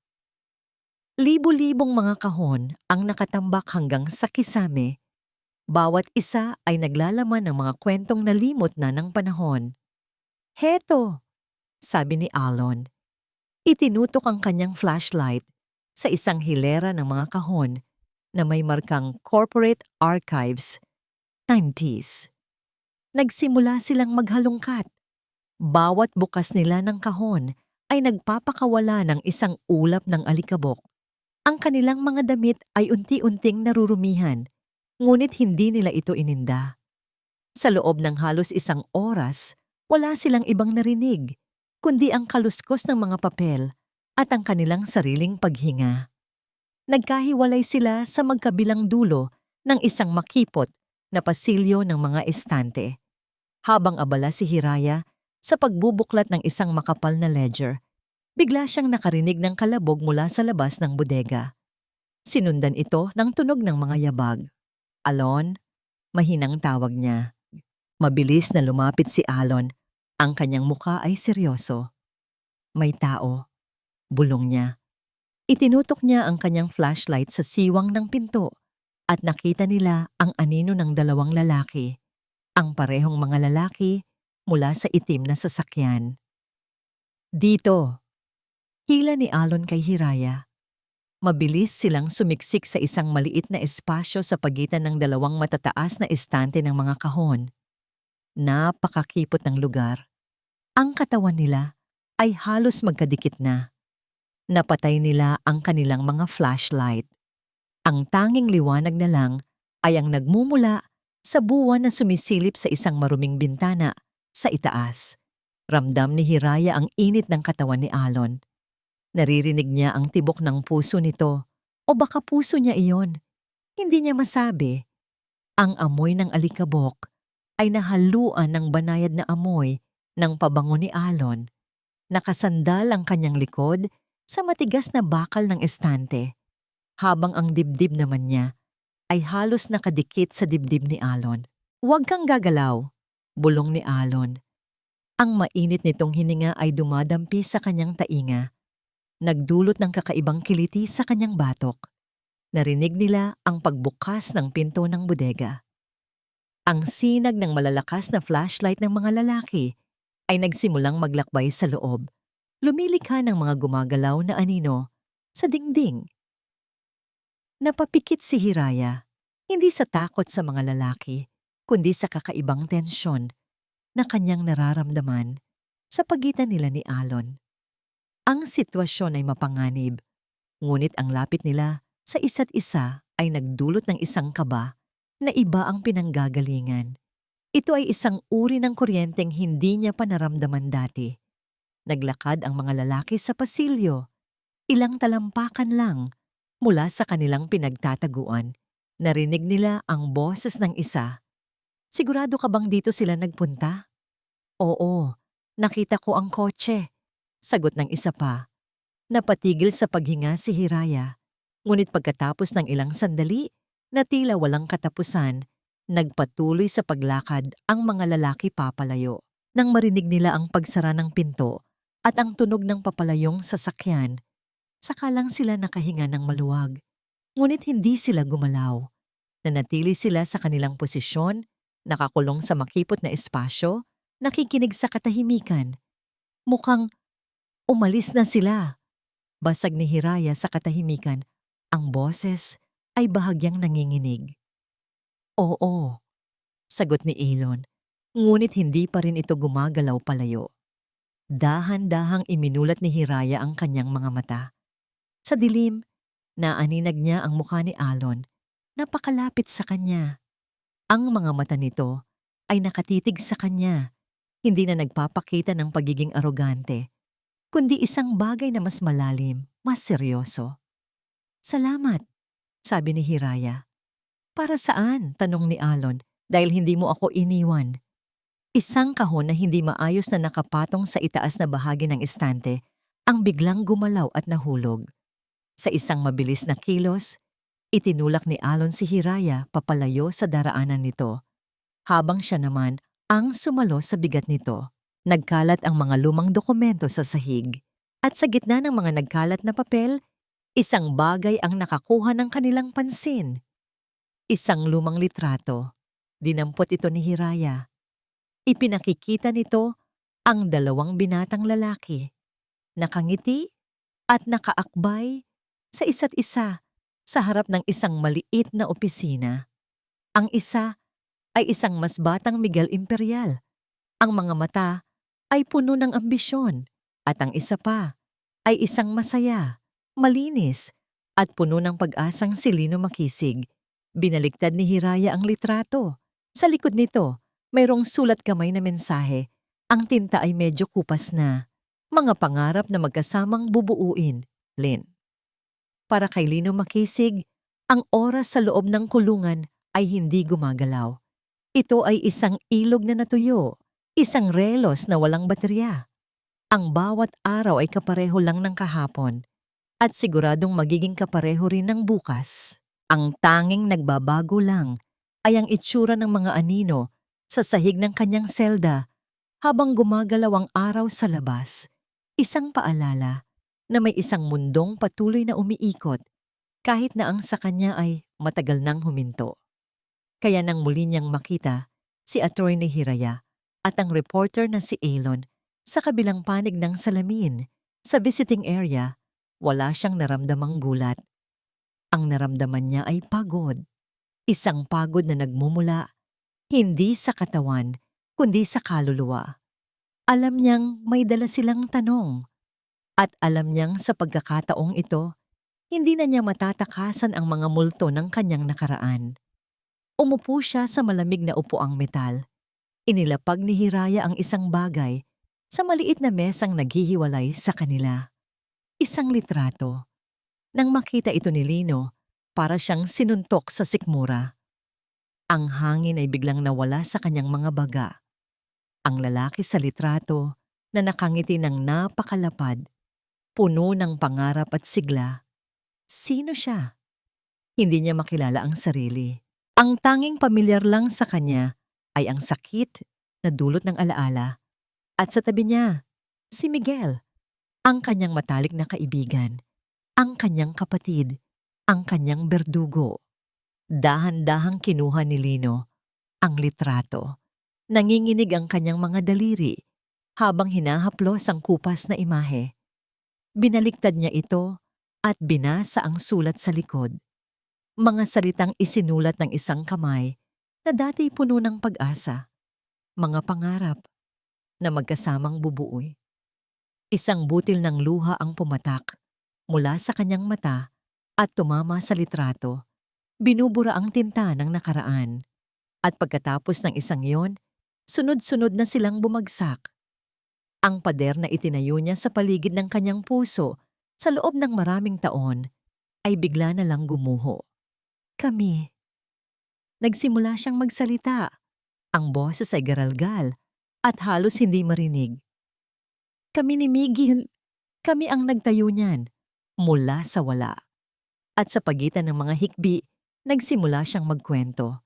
Libo-libong mga kahon ang nakatambak hanggang sa kisame. Bawat isa ay naglalaman ng mga kwentong nalimot na ng panahon. Heto, sabi ni Alon. Itinutok ang kanyang flashlight sa isang hilera ng mga kahon na may markang Corporate Archives, 90s. Nagsimula silang maghalungkat. Bawat bukas nila ng kahon ay nagpapakawala ng isang ulap ng alikabok. Ang kanilang mga damit ay unti-unting narurumihan, ngunit hindi nila ito ininda. Sa loob ng halos isang oras, wala silang ibang narinig, kundi ang kaluskos ng mga papel at ang kanilang sariling paghinga. Nagkahiwalay sila sa magkabilang dulo ng isang makipot na pasilyo ng mga estante. Habang abala si Hiraya sa pagbubuklat ng isang makapal na ledger, bigla siyang nakarinig ng kalabog mula sa labas ng bodega. Sinundan ito ng tunog ng mga yabag. Alon, mahinang tawag niya. Mabilis na lumapit si Alon. Ang kanyang muka ay seryoso. May tao. Bulong niya. Itinutok niya ang kanyang flashlight sa siwang ng pinto at nakita nila ang anino ng dalawang lalaki. Ang parehong mga lalaki mula sa itim na sasakyan. Dito. Hila ni Alon kay Hiraya. Mabilis silang sumiksik sa isang maliit na espasyo sa pagitan ng dalawang matataas na estante ng mga kahon. Napakakipot ng lugar. Ang katawan nila ay halos magkadikit na. Napatay nila ang kanilang mga flashlight. Ang tanging liwanag na lang ay ang nagmumula sa buwan na sumisilip sa isang maruming bintana sa itaas. Ramdam ni Hiraya ang init ng katawan ni Alon. Naririnig niya ang tibok ng puso nito, o baka puso niya iyon. Hindi niya masabi. Ang amoy ng alikabok ay nahaluan ng banayad na amoy ng pabango ni Alon. Nakasandal ang kanyang likod sa matigas na bakal ng estante, habang ang dibdib naman niya ay halos nakadikit sa dibdib ni Alon. Huwag kang gagalaw, bulong ni Alon. Ang mainit nitong hininga ay dumadampi sa kanyang tainga. Nagdulot ng kakaibang kiliti sa kanyang batok. Narinig nila ang pagbukas ng pinto ng bodega. Ang sinag ng malalakas na flashlight ng mga lalaki ay nagsimulang maglakbay sa loob. Lumilikha ng mga gumagalaw na anino sa dingding. Napapikit si Hiraya, hindi sa takot sa mga lalaki, kundi sa kakaibang tensyon na kanyang nararamdaman sa pagitan nila ni Alon. Ang sitwasyon ay mapanganib, ngunit ang lapit nila sa isa't isa ay nagdulot ng isang kaba na iba ang pinanggagalingan. Ito ay isang uri ng kuryenteng hindi niya pa naramdaman dati. Naglakad ang mga lalaki sa pasilyo. Ilang talampakan lang mula sa kanilang pinagtataguan. Narinig nila ang boses ng isa. Sigurado ka bang dito sila nagpunta? Oo, Nakita ko ang kotse. Sagot ng isa pa. Napatigil sa paghinga si Hiraya. Ngunit pagkatapos ng ilang sandali, na tila walang katapusan, nagpatuloy sa paglakad ang mga lalaki papalayo. Nang marinig nila ang pagsara ng pinto at ang tunog ng papalayong sasakyan, saka lang sila nakahinga ng maluwag. Ngunit hindi sila gumalaw. Nanatili sila sa kanilang posisyon, nakakulong sa makipot na espasyo, nakikinig sa katahimikan. Mukhang umalis na sila. Basag ni Hiraya sa katahimikan. Ang boses ay bahagyang nanginginig. Oo, sagot ni Elon. Ngunit hindi pa rin ito gumagalaw palayo. Dahan-dahang iminulat ni Hiraya ang kanyang mga mata. Sa dilim, naaninag niya ang mukha ni Alon. Napakalapit sa kanya. Ang mga mata nito ay nakatitig sa kanya. Hindi na nagpapakita ng pagiging arogante, kundi isang bagay na mas malalim, mas seryoso. Salamat, sabi ni Hiraya. Para saan? Tanong ni Alon. Dahil hindi mo ako iniwan. Isang kahon na hindi maayos na nakapatong sa itaas na bahagi ng estante ang biglang gumalaw at nahulog. Sa isang mabilis na kilos, itinulak ni Alon si Hiraya papalayo sa daraanan nito, habang siya naman ang sumalo sa bigat nito. Nagkalat ang mga lumang dokumento sa sahig, at sa gitna ng mga nagkalat na papel, isang bagay ang nakakuha ng kanilang pansin. Isang lumang litrato. Dinampot ito ni Hiraya. Ipinakikita nito ang dalawang binatang lalaki, nakangiti at nakaakbay sa isa't isa sa harap ng isang maliit na opisina. Ang isa ay isang mas batang Miguel Imperial. Ang mga mata ay puno ng ambisyon at ang isa pa ay isang masaya, malinis at puno ng pag-asang si Lino Makisig. Binaliktad ni Hiraya ang litrato. Sa likod nito, mayroong sulat kamay na mensahe. Ang tinta ay medyo kupas na. Mga pangarap na magkasamang bubuuin, Lynn. Para kay Lino Makisig, ang oras sa loob ng kulungan ay hindi gumagalaw. Ito ay isang ilog na natuyo, isang relos na walang baterya. Ang bawat araw ay kapareho lang ng kahapon at siguradong magiging kapareho rin ng bukas. Ang tanging nagbabago lang ay ang itsura ng mga anino sa sahig ng kanyang selda habang gumagalaw ang araw sa labas. Isang paalala na may isang mundong patuloy na umiikot kahit na ang sa kanya ay matagal nang huminto. Kaya nang muli niyang makita si Attorney Hiraya at ang reporter na si Elon sa kabilang panig ng salamin sa visiting area, wala siyang naramdamang gulat. Ang naramdaman niya ay pagod. Isang pagod na nagmumula hindi sa katawan, kundi sa kaluluwa. Alam niyang may dala silang tanong. At alam niyang sa pagkakataong ito, hindi na niya matatakasan ang mga multo ng kanyang nakaraan. Umupo siya sa malamig na upuang metal. Inilapag ni Hiraya ang isang bagay sa maliit na mesang naghihiwalay sa kanila. Isang litrato. Nang makita ito ni Lino, para siyang sinuntok sa sikmura. Ang hangin ay biglang nawala sa kanyang mga baga. Ang lalaki sa litrato na nakangiti ng napakalapad, puno ng pangarap at sigla. Sino siya? Hindi niya makilala ang sarili. Ang tanging pamilyar lang sa kanya ay ang sakit na dulot ng alaala. At sa tabi niya, si Miguel, ang kanyang matalik na kaibigan, ang kanyang kapatid, ang kanyang berdugo. Dahan-dahang kinuha ni Lino ang litrato. Nanginginig ang kanyang mga daliri habang hinahaplos ang kupas na imahe. Binaliktad niya ito at binasa ang sulat sa likod. Mga salitang isinulat ng isang kamay na dati puno ng pag-asa. Mga pangarap na magkasamang bubuoy. Isang butil ng luha ang pumatak mula sa kanyang mata at tumama sa litrato. Binubura ang tinta ng nakaraan. At pagkatapos ng isang yon, sunod-sunod na silang bumagsak. Ang pader na itinayo niya sa paligid ng kanyang puso sa loob ng maraming taon ay bigla na lang gumuho. Kami. Nagsimula siyang magsalita. Ang boses ay garalgal at halos hindi marinig. Kami ni Migil, kami ang nagtayo niyan mula sa wala. At sa pagitan ng mga hikbi, nagsimula siyang magkwento.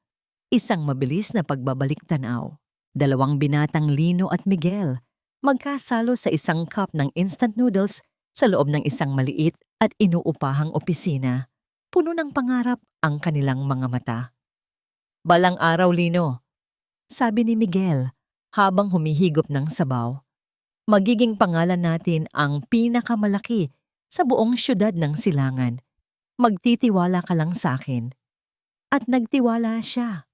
Isang mabilis na pagbabalik-tanaw. Dalawang binatang Lino at Miguel, magkasalo sa isang cup ng instant noodles sa loob ng isang maliit at inuupahang opisina. Puno ng pangarap ang kanilang mga mata. Balang araw, Lino, sabi ni Miguel habang humihigop ng sabaw. Magiging pangalan natin ang pinakamalaki sa buong syudad ng Silangan. Magtitiwala ka lang sa akin. At nagtiwala siya.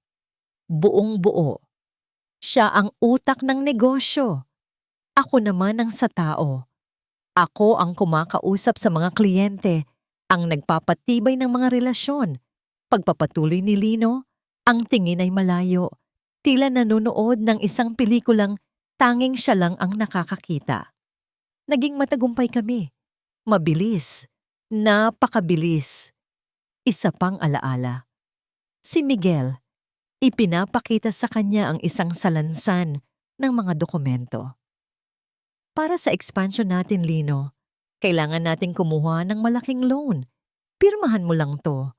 Buong buo. Siya ang utak ng negosyo. Ako naman ang sa tao. Ako ang kumakausap sa mga kliyente, ang nagpapatibay ng mga relasyon. Pagpapatuloy ni Lino, ang tingin ay malayo. Tila nanonood ng isang pelikulang tanging siya lang ang nakakakita. Naging matagumpay kami. Mabilis. Napakabilis. Isa pang alaala. Si Miguel, ipinapakita sa kanya ang isang salansan ng mga dokumento. Para sa expansion natin, Lino, kailangan nating kumuha ng malaking loan. Pirmahan mo lang to.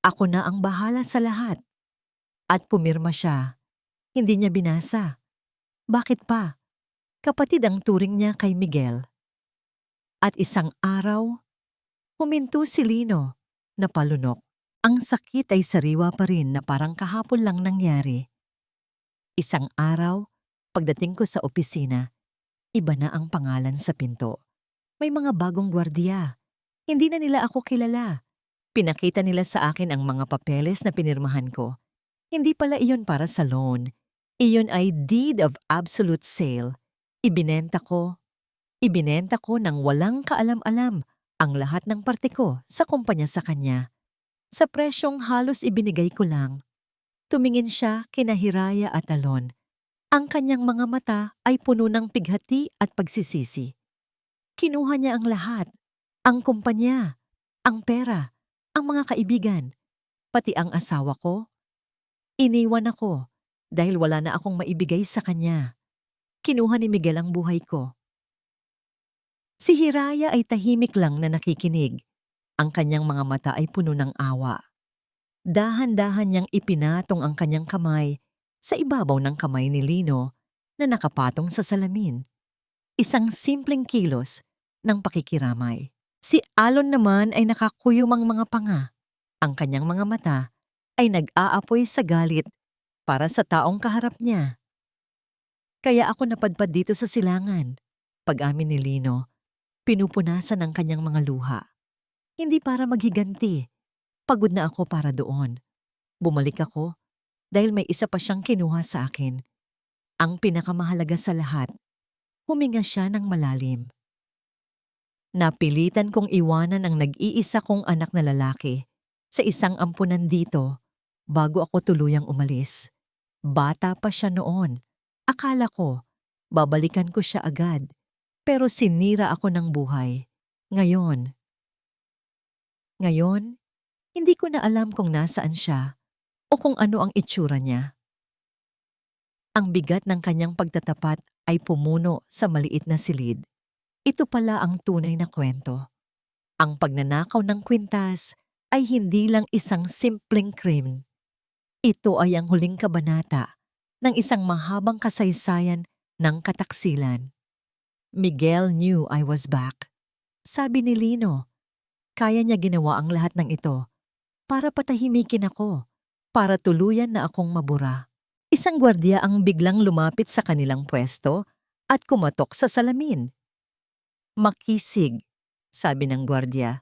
Ako na ang bahala sa lahat. At pumirma siya. Hindi niya binasa. Bakit pa? Kapatid ang turing niya kay Miguel. At isang araw, huminto si Lino, napalunok. Ang sakit ay sariwa pa rin na parang kahapon lang nangyari. Isang araw, pagdating ko sa opisina, iba na ang pangalan sa pinto. May mga bagong gwardiya. Hindi na nila ako kilala. Pinakita nila sa akin ang mga papeles na pinirmahan ko. Hindi pala iyon para sa loan. Iyon ay deed of absolute sale. Ibinenta ko ng walang kaalam-alam ang lahat ng parte ko sa kumpanya sa kanya. Sa presyong halos ibinigay ko lang. Tumingin siya kina Hiraya at Alon. Ang kanyang mga mata ay puno ng pighati at pagsisisi. Kinuha niya ang lahat. Ang kumpanya, ang pera, ang mga kaibigan, pati ang asawa ko. Iniwan ako dahil wala na akong maibigay sa kanya. Kinuha ni Miguel ang buhay ko. Si Hiraya ay tahimik lang na nakikinig. Ang kanyang mga mata ay puno ng awa. Dahan-dahan niyang ipinatong ang kanyang kamay sa ibabaw ng kamay ni Lino na nakapatong sa salamin. Isang simpleng kilos ng pakikiramay. Si Alon naman ay nakakuyumang mga panga. Ang kanyang mga mata ay nag-aapoy sa galit para sa taong kaharap niya. Kaya ako napadpad dito sa Silangan. Pag-amin ni Lino, pinupunasan ang kanyang mga luha. Hindi para maghiganti. Pagod na ako para doon. Bumalik ako dahil may isa pa siyang kinuha sa akin. Ang pinakamahalaga sa lahat, huminga siya ng malalim. Napilitan kong iwanan ang nag-iisa kong anak na lalaki sa isang ampunan dito bago ako tuluyang umalis. Bata pa siya noon. Akala ko, babalikan ko siya agad. Pero sinira ako ng buhay. Ngayon, hindi ko na alam kung nasaan siya o kung ano ang itsura niya. Ang bigat ng kanyang pagtatapat ay pumuno sa maliit na silid. Ito pala ang tunay na kwento. Ang pagnanakaw ng kwintas ay hindi lang isang simpleng crime. Ito ay ang huling kabanata ng isang mahabang kasaysayan ng kataksilan. Miguel knew I was back. Sabi ni Lino, kaya niya ginawa ang lahat ng ito para patahimikin ako, para tuluyan na akong mabura. Isang gwardiya ang biglang lumapit sa kanilang pwesto at kumatok sa salamin. Makisig, sabi ng gwardiya.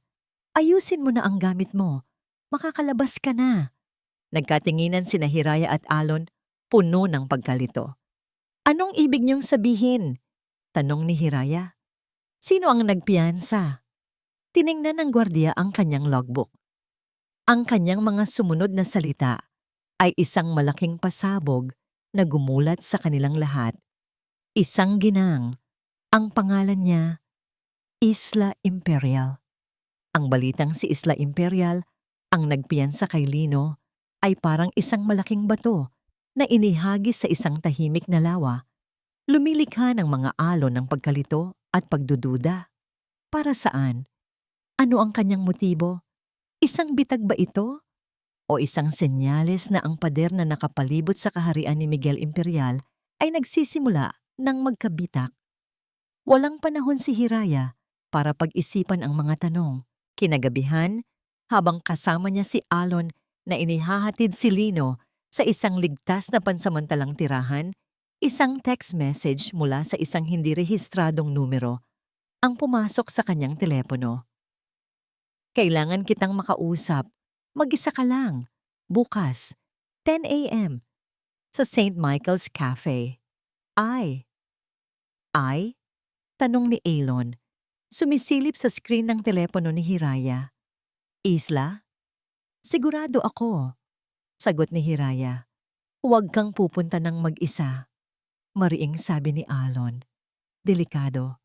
Ayusin mo na ang gamit mo. Makakalabas ka na. Nagkatinginan sina Hiraya at Alon, puno ng pagkalito. Anong ibig niyong sabihin? Tanong ni Hiraya. Sino ang nagpiyansa? Tiningnan ng gwardiya ang kanyang logbook. Ang kanyang mga sumunod na salita ay isang malaking pasabog na gumulat sa kanilang lahat. Isang ginang. Ang pangalan niya, Isla Imperial. Ang balitang si Isla Imperial, ang nagpiyansa kay Lino, ay parang isang malaking bato na inihagis sa isang tahimik na lawa. Lumilikha ng mga alon ng pagkalito at pagdududa. Para saan? Ano ang kanyang motibo? Isang bitag ba ito? O isang senyales na ang pader na nakapalibot sa kaharian ni Miguel Imperial ay nagsisimula ng magkabitak? Walang panahon si Hiraya para pag-isipan ang mga tanong. Kinagabihan, habang kasama niya si Alon na inihahatid si Lino sa isang ligtas na pansamantalang tirahan, isang text message mula sa isang hindi rehistradong numero ang pumasok sa kanyang telepono. Kailangan kitang makausap. Mag-isa ka lang. Bukas, 10 a.m. sa St. Michael's Cafe. Ay? Tanong ni Alon. Sumisilip sa screen ng telepono ni Hiraya. Isla? Sigurado ako. Sagot ni Hiraya. Huwag kang pupunta ng mag-isa. Mariing sabi ni Alon. Delikado.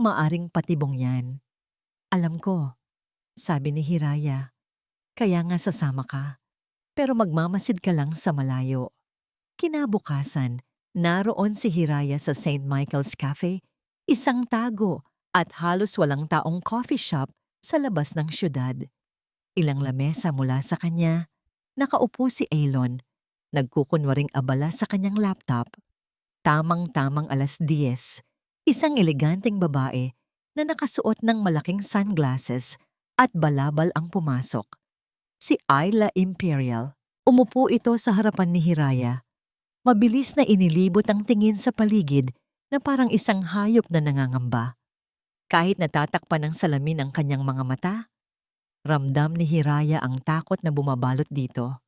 Maaring patibong yan. Alam ko, sabi ni Hiraya. Kaya nga sasama ka. Pero magmamasid ka lang sa malayo. Kinabukasan, naroon si Hiraya sa St. Michael's Cafe, isang tago at halos walang taong coffee shop sa labas ng syudad. Ilang lamesa mula sa kanya, nakaupo si Alon, nagkukunwaring abala sa kanyang laptop. Tamang-tamang 10:00, isang eleganteng babae na nakasuot ng malaking sunglasses at balabal ang pumasok. Si Ayla Imperial. Umupo ito sa harapan ni Hiraya. Mabilis na inilibot ang tingin sa paligid na parang isang hayop na nangangamba. Kahit natatakpan ng salamin ang kanyang mga mata, ramdam ni Hiraya ang takot na bumabalot dito.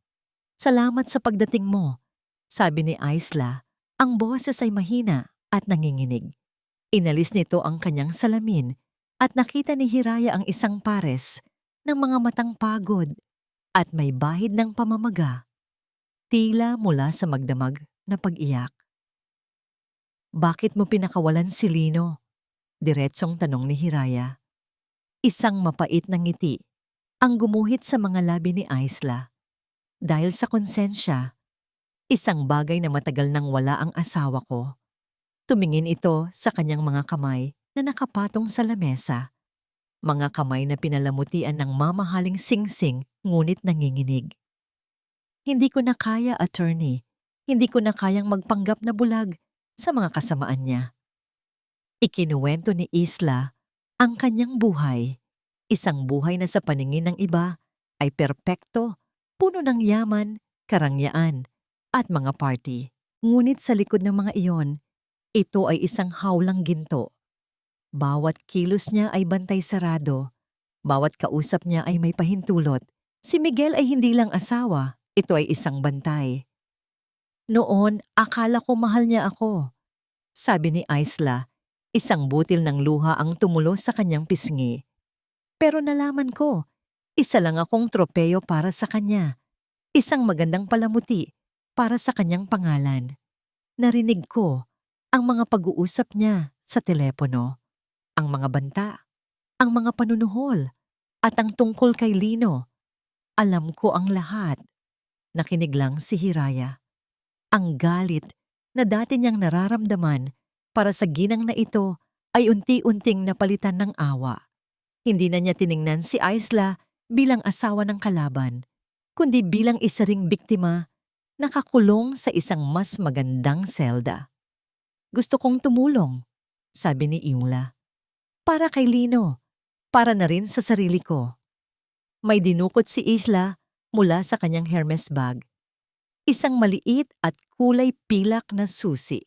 Salamat sa pagdating mo, sabi ni Isla. Ang boses ay mahina at nanginginig. Inalis nito ang kanyang salamin at nakita ni Hiraya ang isang pares ng mga matang pagod at may bahid ng pamamaga. Tila mula sa magdamag na pag-iyak. Bakit mo pinakawalan si Lino? Diretsong tanong ni Hiraya. Isang mapait na ngiti ang gumuhit sa mga labi ni Isla. Dahil sa konsensya, isang bagay na matagal nang wala ang asawa ko. Tumingin ito sa kanyang mga kamay na nakapatong sa lamesa. Mga kamay na pinalamutian ng mamahaling singsing ngunit nanginginig. Hindi ko na kaya, attorney. Hindi ko na kayang magpanggap na bulag sa mga kasamaan niya. Ikinuwento ni Isla ang kanyang buhay. Isang buhay na sa paningin ng iba ay perpekto, puno ng yaman, karangyaan, at mga party. Ngunit sa likod ng mga iyon, ito ay isang hawlang ginto. Bawat kilos niya ay bantay sarado. Bawat kausap niya ay may pahintulot. Si Miguel ay hindi lang asawa, ito ay isang bantay. Noon, akala ko mahal niya ako. Sabi ni Isla, isang butil ng luha ang tumulo sa kanyang pisngi. Pero nalaman ko, isa lang akong tropeyo para sa kanya. Isang magandang palamuti para sa kanyang pangalan. Narinig ko ang mga pag-uusap niya sa telepono. Ang mga banta, ang mga panunuhol, at ang tungkol kay Lino. Alam ko ang lahat. Nakinig lang si Hiraya. Ang galit na dati niyang nararamdaman para sa ginang na ito ay unti-unting napalitan ng awa. Hindi na niya tiningnan si Isla bilang asawa ng kalaban, kundi bilang isa ring biktima nakakulong sa isang mas magandang selda. Gusto kong tumulong, sabi ni Iula. Para kay Lino, para na rin sa sarili ko. May dinukot si Isla mula sa kanyang Hermes bag. Isang maliit at kulay pilak na susi.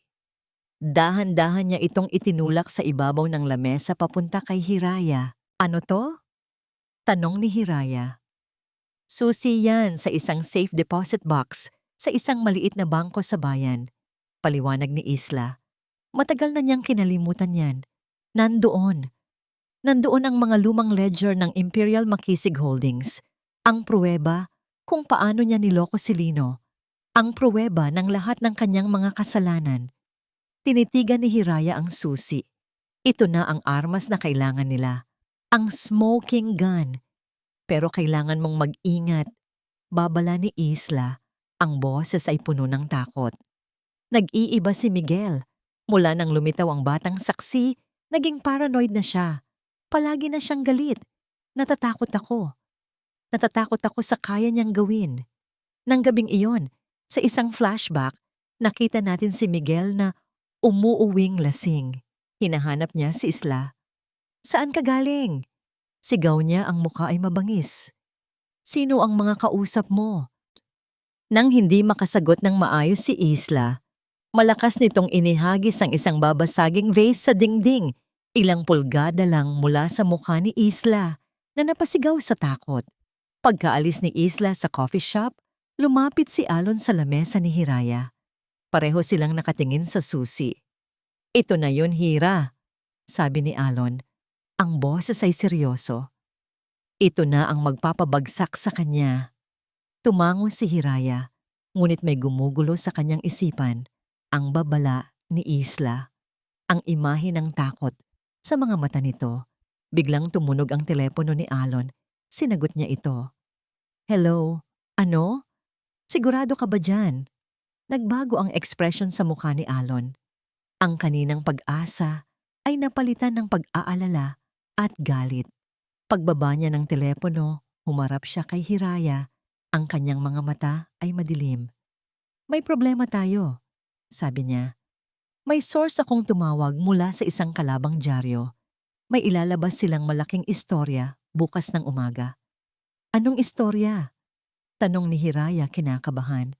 Dahan-dahan niya itong itinulak sa ibabaw ng lamesa papunta kay Hiraya. Ano to? Tanong ni Hiraya. Susi yan sa isang safe deposit box sa isang maliit na bangko sa bayan. Paliwanag ni Isla. Matagal na niyang kinalimutan yan. Nandoon ang mga lumang ledger ng Imperial Makisig Holdings. Ang pruweba kung paano niya niloko si Lino. Ang pruweba ng lahat ng kanyang mga kasalanan. Tinitigan ni Hiraya ang susi. Ito na ang armas na kailangan nila. Ang smoking gun. Pero kailangan mong mag-ingat. Babala ni Isla. Ang boses ay puno ng takot. Nag-iiba si Miguel. Mula nang lumitaw ang batang saksi, Naging paranoid na siya. Palagi na siyang galit. Natatakot ako. Natatakot ako sa kaya niyang gawin. Nang gabing iyon, sa isang flashback, nakita natin si Miguel na umuuwing lasing. Hinahanap niya si Isla. Saan ka galing? Sigaw niya, ang mukha ay mabangis. Sino ang mga kausap mo? Nang hindi makasagot ng maayos si Isla, malakas nitong inihagis ang isang babasaging vase sa dingding. Ilang pulgada lang mula sa mukha ni Isla na napasigaw sa takot. Pagkaalis ni Isla sa coffee shop, lumapit si Alon sa lamesa ni Hiraya. Pareho silang nakatingin sa susi. Ito na yun, Hira, sabi ni Alon. Ang boses ay seryoso. Ito na ang magpapabagsak sa kanya. Tumango si Hiraya, ngunit may gumugulo sa kanyang isipan, ang babala ni Isla. Ang imahe ng takot sa mga mata nito. Biglang tumunog ang telepono ni Alon. Sinagot niya ito. Hello? Ano? Sigurado ka ba dyan? Nagbago ang ekspresyon sa mukha ni Alon. Ang kaninang pag-asa ay napalitan ng pag-aalala at galit. Pagbaba niya ng telepono, humarap siya kay Hiraya. Ang kanyang mga mata ay madilim. May problema tayo, sabi niya. May source akong tumawag mula sa isang kalabang dyaryo. May ilalabas silang malaking istorya bukas ng umaga. Anong istorya? Tanong ni Hiraya kinakabahan.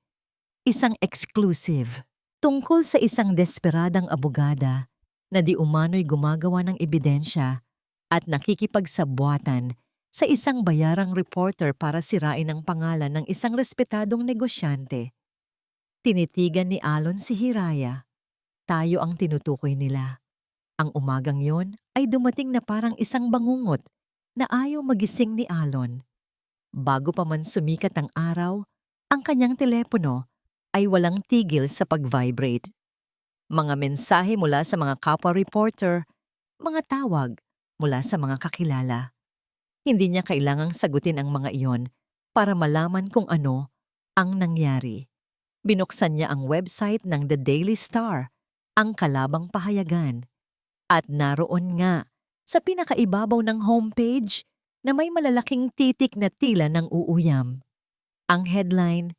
Isang exclusive. Tungkol sa isang desperadang abogada na di umano'y gumagawa ng ebidensya at nakikipagsabwatan sa isang bayarang reporter para sirain ang pangalan ng isang respetadong negosyante. Tinitigan ni Alon si Hiraya. Tayo ang tinutukoy nila. Ang umagang yon ay dumating na parang isang bangungot na ayaw magising ni Alon. Bago pa man sumikat ang araw, ang kanyang telepono ay walang tigil sa pag-vibrate. Mga mensahe mula sa mga kapwa reporter, mga tawag mula sa mga kakilala. Hindi niya kailangang sagutin ang mga iyon para malaman kung ano ang nangyari. Binuksan niya ang website ng The Daily Star, ang kalabang pahayagan. At naroon nga sa pinakaibabaw ng homepage na may malalaking titik na tila ng uuyam. Ang headline,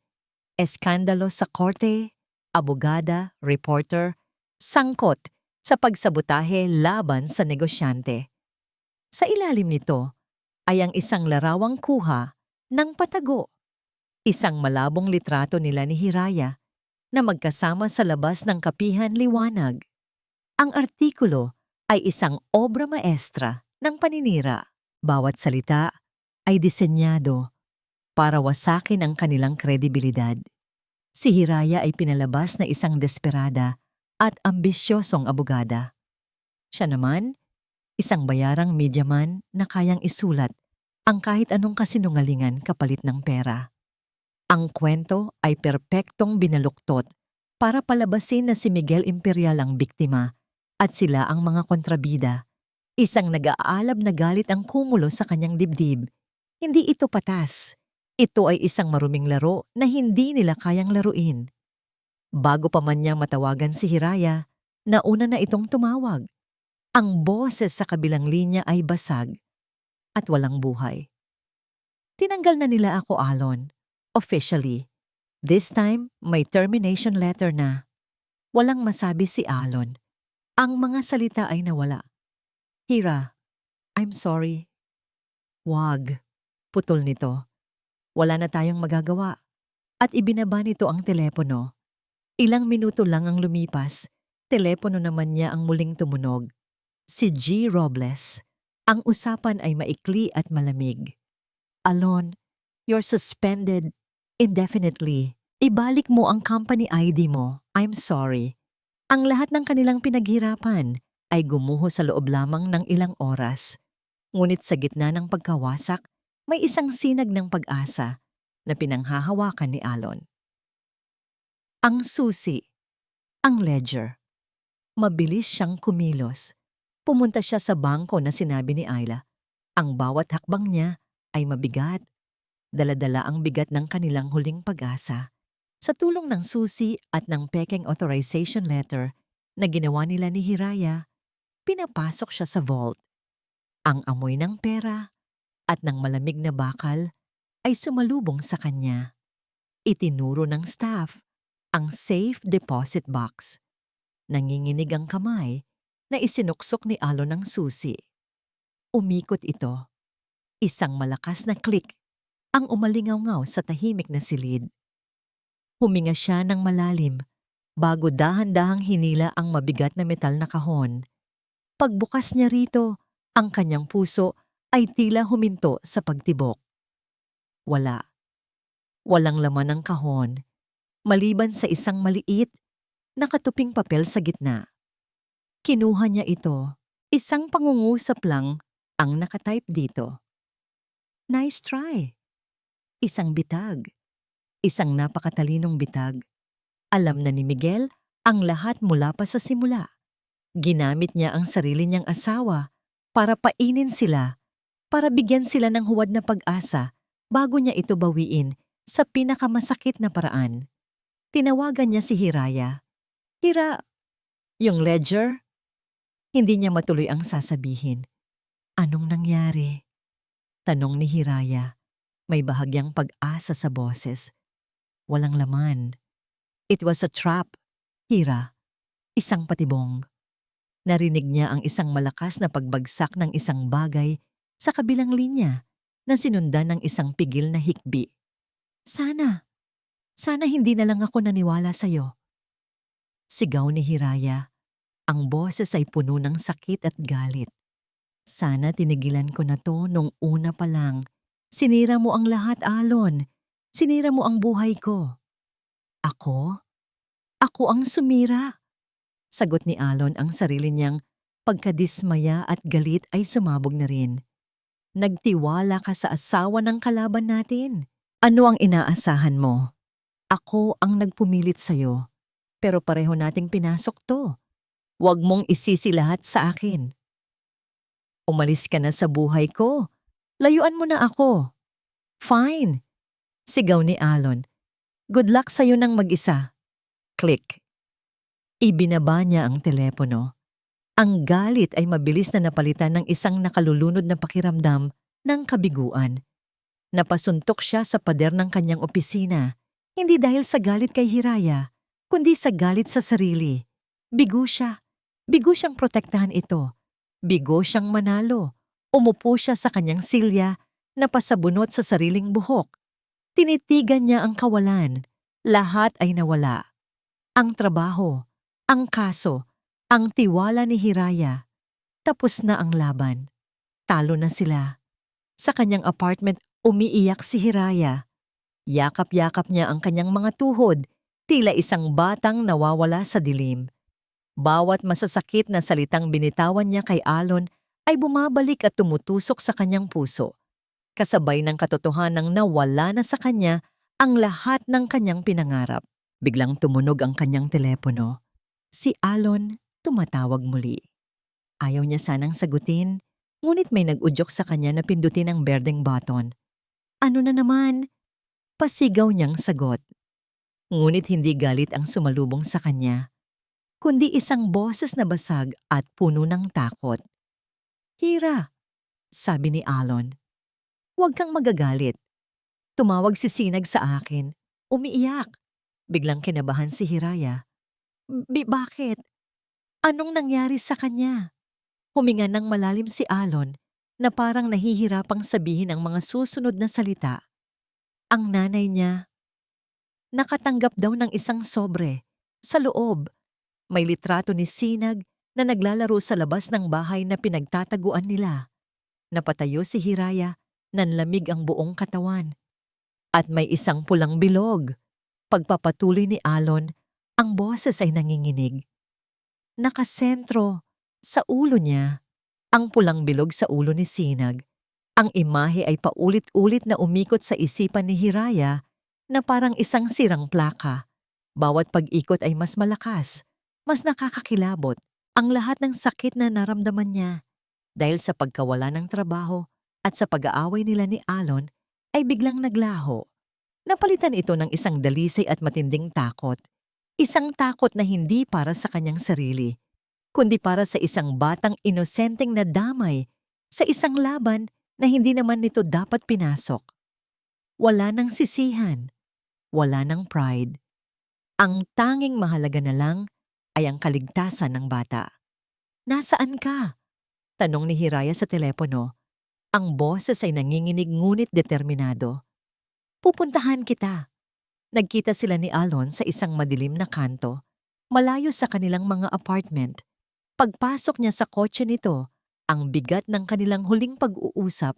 Eskandalo sa Korte, Abogada, Reporter, Sangkot sa pagsabotahe laban sa negosyante. Sa ilalim nito ay ang isang larawang kuha ng patago. Isang malabong litrato nila ni Hiraya na magkasama sa labas ng kapihan liwanag. Ang artikulo ay isang obra maestra ng paninira. Bawat salita ay disenyado para wasakin ang kanilang kredibilidad. Si Hiraya ay pinalabas na isang desperada at ambisyosong abogada. Siya naman, isang bayarang medyaman na kayang isulat ang kahit anong kasinungalingan kapalit ng pera. Ang kwento ay perpektong binaluktot para palabasin na si Miguel Imperial ang biktima at sila ang mga kontrabida. Isang nag-aalab na galit ang kumulo sa kanyang dibdib. Hindi ito patas. Ito ay isang maruming laro na hindi nila kayang laruin. Bago pa man niya matawagan si Hiraya, nauna na itong tumawag. Ang boses sa kabilang linya ay basag at walang buhay. Tinanggal na nila ako, Alon. Officially. This time, may termination letter na. Walang masabi si Alon. Ang mga salita ay nawala. Hira, I'm sorry. Wag. Putol nito. Wala na tayong magagawa. At ibinaba nito ang telepono. Ilang minuto lang ang lumipas. Telepono naman niya ang muling tumunog. Si G. Robles. Ang usapan ay maikli at malamig. Alon, you're suspended indefinitely. Ibalik mo ang company ID mo. I'm sorry. Ang lahat ng kanilang pinaghirapan ay gumuho sa loob lamang ng ilang oras. Ngunit sa gitna ng pagkawasak, may isang sinag ng pag-asa na pinanghahawakan ni Alon. Ang susi. Ang ledger. Mabilis siyang kumilos. Pumunta siya sa bangko na sinabi ni Ayla. Ang bawat hakbang niya ay mabigat. Dala-dala ang bigat ng kanilang huling pag-asa. Sa tulong ng susi at ng pekeng authorization letter na ginawa nila ni Hiraya, pinapasok siya sa vault. Ang amoy ng pera at ng malamig na bakal ay sumalubong sa kanya. Itinuro ng staff ang safe deposit box. Nanginginig ang kamay na isinuksok ni Alon ng susi. Umikot ito. Isang malakas na click ang umalingaw-ngaw sa tahimik na silid. Huminga siya ng malalim bago dahan-dahang hinila ang mabigat na metal na kahon. Pagbukas niya rito, ang kanyang puso ay tila huminto sa pagtibok. Wala. Walang laman ang kahon, maliban sa isang maliit na katuping papel sa gitna. Kinuha niya ito. Isang pangungusap lang ang nakatype dito. Nice try. Isang bitag. Isang napakatalinong bitag. Alam na ni Miguel ang lahat mula pa sa simula. Ginamit niya ang sarili niyang asawa para painin sila, para bigyan sila ng huwad na pag-asa bago niya ito bawiin sa pinakamasakit na paraan. Tinawagan niya si Hiraya. Hira, yung ledger? Hindi niya matuloy ang sasabihin. Anong nangyari? Tanong ni Hiraya. May bahagyang pag-asa sa boses. Walang laman. It was a trap, Hira. Isang patibong. Narinig niya ang isang malakas na pagbagsak ng isang bagay sa kabilang linya na sinundan ng isang pigil na hikbi. Sana hindi na lang ako naniwala sa'yo. Sigaw ni Hiraya. Ang boses ay puno ng sakit at galit. Sana tinigilan ko na to nung una pa lang. Sinira mo ang lahat, Alon. Sinira mo ang buhay ko. Ako? Ako ang sumira. Sagot ni Alon, ang sarili niyang pagkadismaya at galit ay sumabog na rin. Nagtiwala ka sa asawa ng kalaban natin. Ano ang inaasahan mo? Ako ang nagpumilit sa'yo. Pero pareho nating pinasok to. Huwag mong isisi lahat sa akin. Umalis ka na sa buhay ko. Layuan mo na ako. Fine. Sigaw ni Alon. Good luck sa'yo ng mag-isa. Click. Ibinaba niya ang telepono. Ang galit ay mabilis na napalitan ng isang nakalulunod na pakiramdam ng kabiguan. Napasuntok siya sa pader ng kanyang opisina, hindi dahil sa galit kay Hiraya, kundi sa galit sa sarili. Bigo siya. Bigo siyang protektahan ito. Bigo siyang manalo. Umupo siya sa kanyang silya na pasabunot sa sariling buhok. Tinitigan niya ang kawalan. Lahat ay nawala. Ang trabaho, ang kaso, ang tiwala ni Hiraya. Tapos na ang laban. Talo na sila. Sa kanyang apartment, umiiyak si Hiraya. Yakap-yakap niya ang kanyang mga tuhod, tila isang batang nawawala sa dilim. Bawat masasakit na salitang binitawan niya kay Alon ay bumabalik at tumutusok sa kanyang puso. Kasabay ng katotohanang nawala na sa kanya ang lahat ng kanyang pinangarap. Biglang tumunog ang kanyang telepono. Si Alon tumatawag muli. Ayaw niya sanang sagutin, ngunit may nag-udyok sa kanya na pindutin ang berdeng button. Ano na naman? Pasigaw niyang sagot. Ngunit hindi galit ang sumalubong sa kanya, kundi isang boses na basag at puno ng takot. Hira, sabi ni Alon. Huwag kang magagalit. Tumawag si Sinag sa akin. Umiiyak. Biglang kinabahan si Hiraya. Bakit? Anong nangyari sa kanya? Huminga ng malalim si Alon na parang nahihirapang sabihin ang mga susunod na salita. Ang nanay niya, nakatanggap daw ng isang sobre. Sa loob, may litrato ni Sinag na naglalaro sa labas ng bahay na pinagtataguan nila. Napatayo si Hiraya, nanlamig ang buong katawan. At may isang pulang bilog. Pagpapatuloy ni Alon, ang boses ay nanginginig. Nakasentro, sa ulo niya, ang pulang bilog sa ulo ni Sinag. Ang imahe ay paulit-ulit na umikot sa isipan ni Hiraya na parang isang sirang plaka. Bawat pag-ikot ay mas malakas, mas nakakakilabot. Ang lahat ng sakit na naramdaman niya dahil sa pagkawala ng trabaho at sa pag-aaway nila ni Alon ay biglang naglaho. Napalitan ito ng isang dalisay at matinding takot. Isang takot na hindi para sa kanyang sarili, kundi para sa isang batang inosenteng nadamay sa isang laban na hindi naman nito dapat pinasok. Wala nang sisihan, wala nang pride. Ang tanging mahalaga na lang ay ang kaligtasan ng bata. "Nasaan ka?" tanong ni Hiraya sa telepono. Ang boses ay nanginginig ngunit determinado. "Pupuntahan kita." Nagkita sila ni Alon sa isang madilim na kanto, malayo sa kanilang mga apartment. Pagpasok niya sa kotse nito, ang bigat ng kanilang huling pag-uusap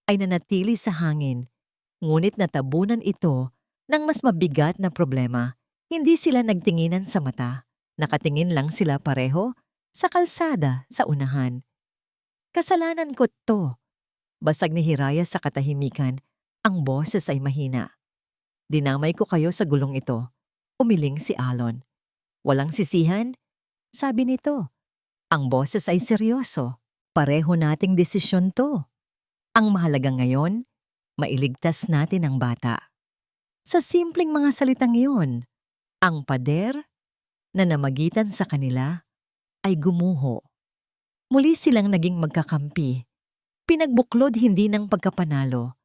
ay nanatili sa hangin. Ngunit natabunan ito ng mas mabigat na problema. Hindi sila nagtinginan sa mata. Nakatingin lang sila pareho sa kalsada sa unahan. "Kasalanan ko to." Basag ni Hiraya sa katahimikan. Ang boses ay mahina. "Dinamay ko kayo sa gulong ito." Umiling si Alon. "Walang sisihan?" sabi nito. Ang boses ay seryoso. "Pareho nating desisyon to. Ang mahalaga ngayon, mailigtas natin ang bata." Sa simpleng mga salitang iyon, ang pader na namagitan sa kanila ay gumuho. Muli silang naging magkakampi. Pinagbuklod hindi ng pagkapanalo,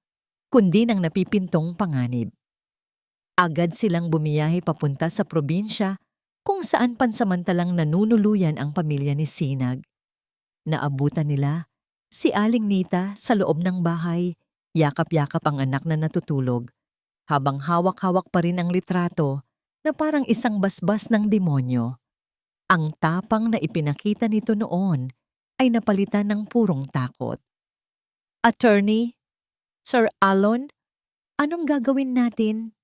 kundi ng napipintong panganib. Agad silang bumiyahe papunta sa probinsya kung saan pansamantalang nanunuluyan ang pamilya ni Sinag. Naabutan nila si Aling Nita sa loob ng bahay, yakap-yakap ang anak na natutulog, habang hawak-hawak pa rin ang litrato na parang isang basbas ng demonyo. Ang tapang na ipinakita nito noon ay napalitan ng purong takot. "Attorney, Sir Alon, anong gagawin natin?"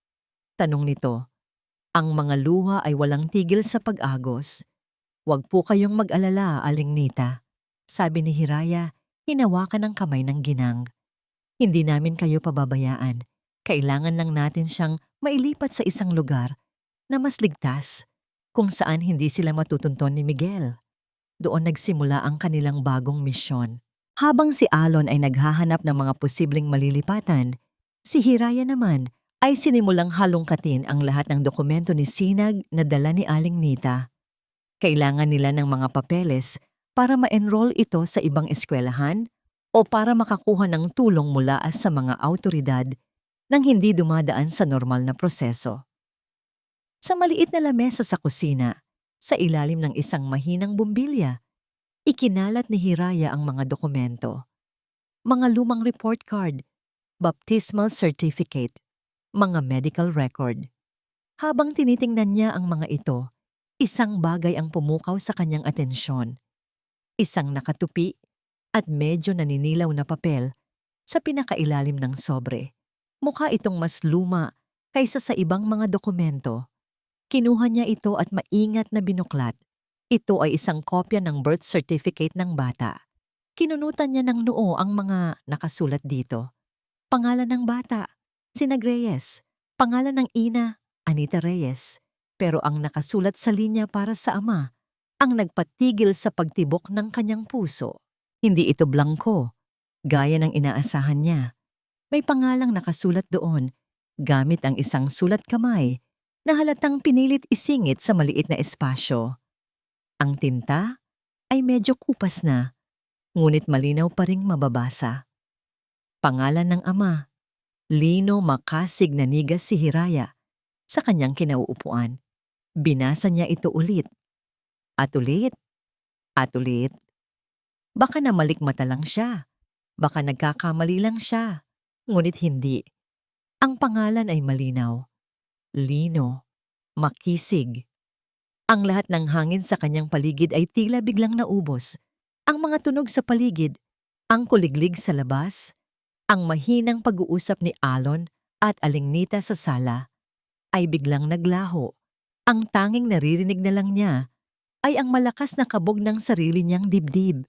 tanong nito. Ang mga luha ay walang tigil sa pag-agos. "Huwag po kayong mag-alala, Aling Nita," sabi ni Hiraya, hinawakan ang kamay ng ginang. "Hindi namin kayo pababayaan. Kailangan lang natin siyang mailipat sa isang lugar na mas ligtas, kung saan hindi sila matutunton ni Miguel." Doon nagsimula ang kanilang bagong misyon. Habang si Alon ay naghahanap ng mga posibleng malilipatan, si Hiraya naman ay sinimulang halongkatin ang lahat ng dokumento ni Sinag na dala ni Aling Nita. Kailangan nila ng mga papeles para ma-enroll ito sa ibang eskwelahan o para makakuha ng tulong mula sa mga awtoridad nang hindi dumadaan sa normal na proseso. Sa maliit na lamesa sa kusina, sa ilalim ng isang mahinang bumbilya, ikinalat ni Hiraya ang mga dokumento. Mga lumang report card, baptismal certificate, mga medical record. Habang tinitingnan niya ang mga ito, isang bagay ang pumukaw sa kanyang atensyon. Isang nakatupi at medyo naninilaw na papel sa pinakailalim ng sobre. Mukha itong mas luma kaysa sa ibang mga dokumento. Kinuha niya ito at maingat na binuklat. Ito ay isang kopya ng birth certificate ng bata. Kinunutan niya ng noo ang mga nakasulat dito. Pangalan ng bata, Sinag Reyes. Pangalan ng ina, Anita Reyes. Pero ang nakasulat sa linya para sa ama, ang nagpatigil sa pagtibok ng kanyang puso. Hindi ito blangko, gaya ng inaasahan niya. May pangalang nakasulat doon, gamit ang isang sulat kamay na halatang pinilit isingit sa maliit na espasyo. Ang tinta ay medyo kupas na, ngunit malinaw pa ring mababasa. Pangalan ng ama, Lino Makasig Nanigas si Hiraya, sa kanyang kinauupuan. Binasa niya ito ulit. At ulit. At ulit. Baka namalikmata lang siya. Baka nagkakamali lang siya. Ngunit hindi. Ang pangalan ay malinaw. Lino Makisig. Ang lahat ng hangin sa kanyang paligid ay tila biglang naubos. Ang mga tunog sa paligid, ang kuliglig sa labas, ang mahinang pag-uusap ni Alon at Aling Nita sa sala, ay biglang naglaho. Ang tanging naririnig na lang niya ay ang malakas na kabog ng sarili niyang dibdib.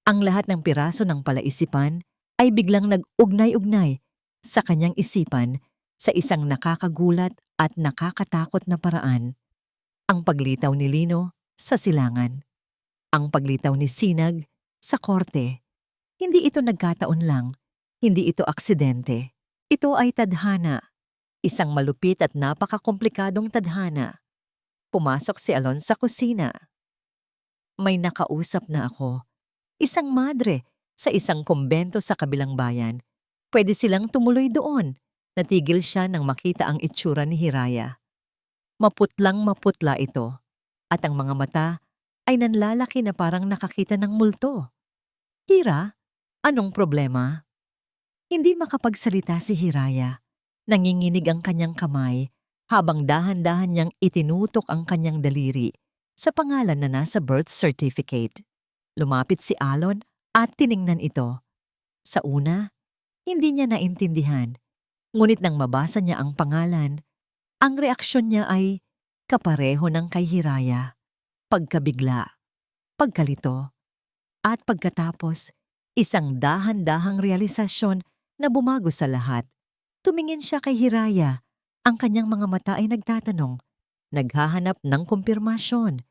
Ang lahat ng piraso ng palaisipan ay biglang nag-ugnay-ugnay sa kanyang isipan sa isang nakakagulat at nakakatakot na paraan. Ang paglitaw ni Lino sa silangan. Ang paglitaw ni Sinag sa korte. Hindi ito nagkataon lang. Hindi ito aksidente. Ito ay tadhana. Isang malupit at napakakomplikadong tadhana. Pumasok si Alon sa kusina. May nakausap na ako. Isang madre sa isang kumbento sa kabilang bayan. Pwede silang tumuloy doon. Natigil siya nang makita ang itsura ni Hiraya. Maputlang maputla ito. At ang mga mata ay nanlalaki na parang nakakita ng multo. Hira, anong problema? Hindi makapagsalita si Hiraya. Nanginginig ang kanyang kamay habang dahan-dahan niyang itinutok ang kanyang daliri sa pangalan na nasa birth certificate. Lumapit si Alon at tiningnan ito. Sa una, hindi niya naintindihan. Ngunit nang mabasa niya ang pangalan, ang reaksyon niya ay kapareho ng kay Hiraya. Pagkabigla, pagkalito, at pagkatapos, isang dahan-dahang realisasyon na bumago sa lahat. Tumingin siya kay Hiraya. Ang kanyang mga mata ay nagtatanong, naghahanap ng kumpirmasyon.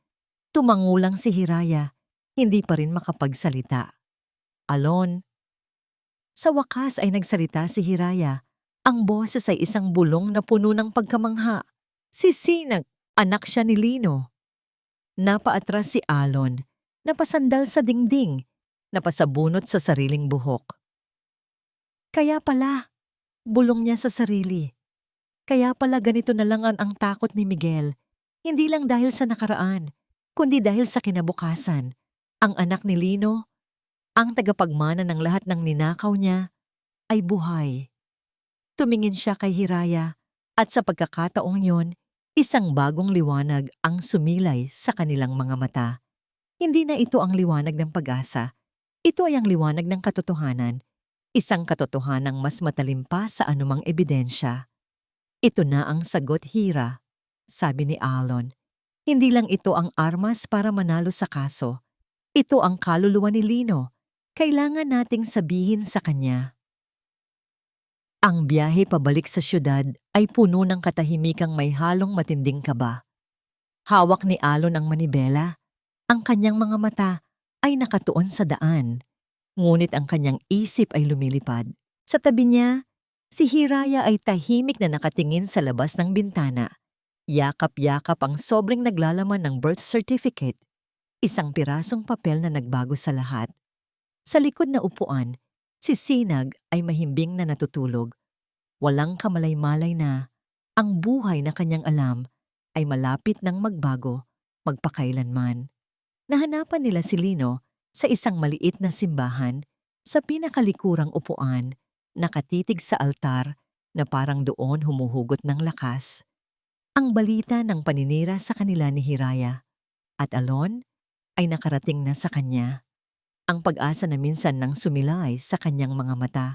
Tumangulang si Hiraya, hindi pa rin makapagsalita. Alon. Sa wakas ay nagsalita si Hiraya. Ang boses ay isang bulong na puno ng pagkamangha. Si Sinag, anak siya ni Lino. Napaatras si Alon, napasandal sa dingding, napasabunot sa sariling buhok. Kaya pala, bulong niya sa sarili. Kaya pala ganito na lang ang takot ni Miguel. Hindi lang dahil sa nakaraan, kundi dahil sa kinabukasan. Ang anak ni Lino, ang tagapagmana ng lahat ng ninakaw niya, ay buhay. Tumingin siya kay Hiraya at sa pagkakataong yon, isang bagong liwanag ang sumilay sa kanilang mga mata. Hindi na ito ang liwanag ng pag-asa. Ito ay ang liwanag ng katotohanan. Isang katotohanang mas matalim pa sa anumang ebidensya. Ito na ang sagot, Hira, sabi ni Alon. Hindi lang ito ang armas para manalo sa kaso. Ito ang kaluluwa ni Lino. Kailangan nating sabihin sa kanya. Ang biyahe pabalik sa syudad ay puno ng katahimikang may halong matinding kaba. Hawak ni Alon ang manibela. Ang kanyang mga mata ay nakatuon sa daan. Ngunit ang kanyang isip ay lumilipad. Sa tabi niya, si Hiraya ay tahimik na nakatingin sa labas ng bintana. Yakap-yakap ang sobrang naglalaman ng birth certificate. Isang pirasong papel na nagbago sa lahat. Sa likod na upuan, si Sinag ay mahimbing na natutulog. Walang kamalay-malay na ang buhay na kanyang alam ay malapit ng magbago magpakailanman. Nahanapan nila si Lino sa isang maliit na simbahan sa pinakalikurang upuan, nakatitig sa altar na parang doon humuhugot ng lakas. Ang balita ng paninira sa kanila ni Hiraya at Alon ay nakarating na sa kanya. Ang pag-asa na minsan nang sumilay sa kanyang mga mata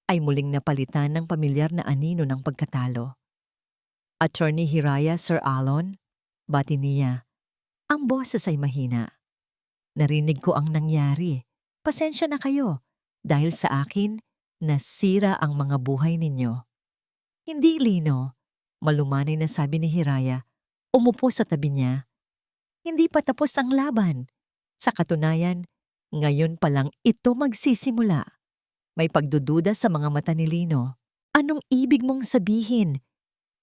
ay muling napalitan ng pamilyar na anino ng pagkatalo. Attorney Hiraya, Sir Alon, bati niya. Ang boses ay mahina. Narinig ko ang nangyari. Pasensya na kayo dahil sa akin nasira ang mga buhay ninyo. Hindi, Lino, malumanay na sabi ni Hiraya. Umupo sa tabi niya. Hindi pa tapos ang laban. Sa katunayan, ngayon pa lang ito magsisimula. May pagdududa sa mga mata ni Lino. Anong ibig mong sabihin?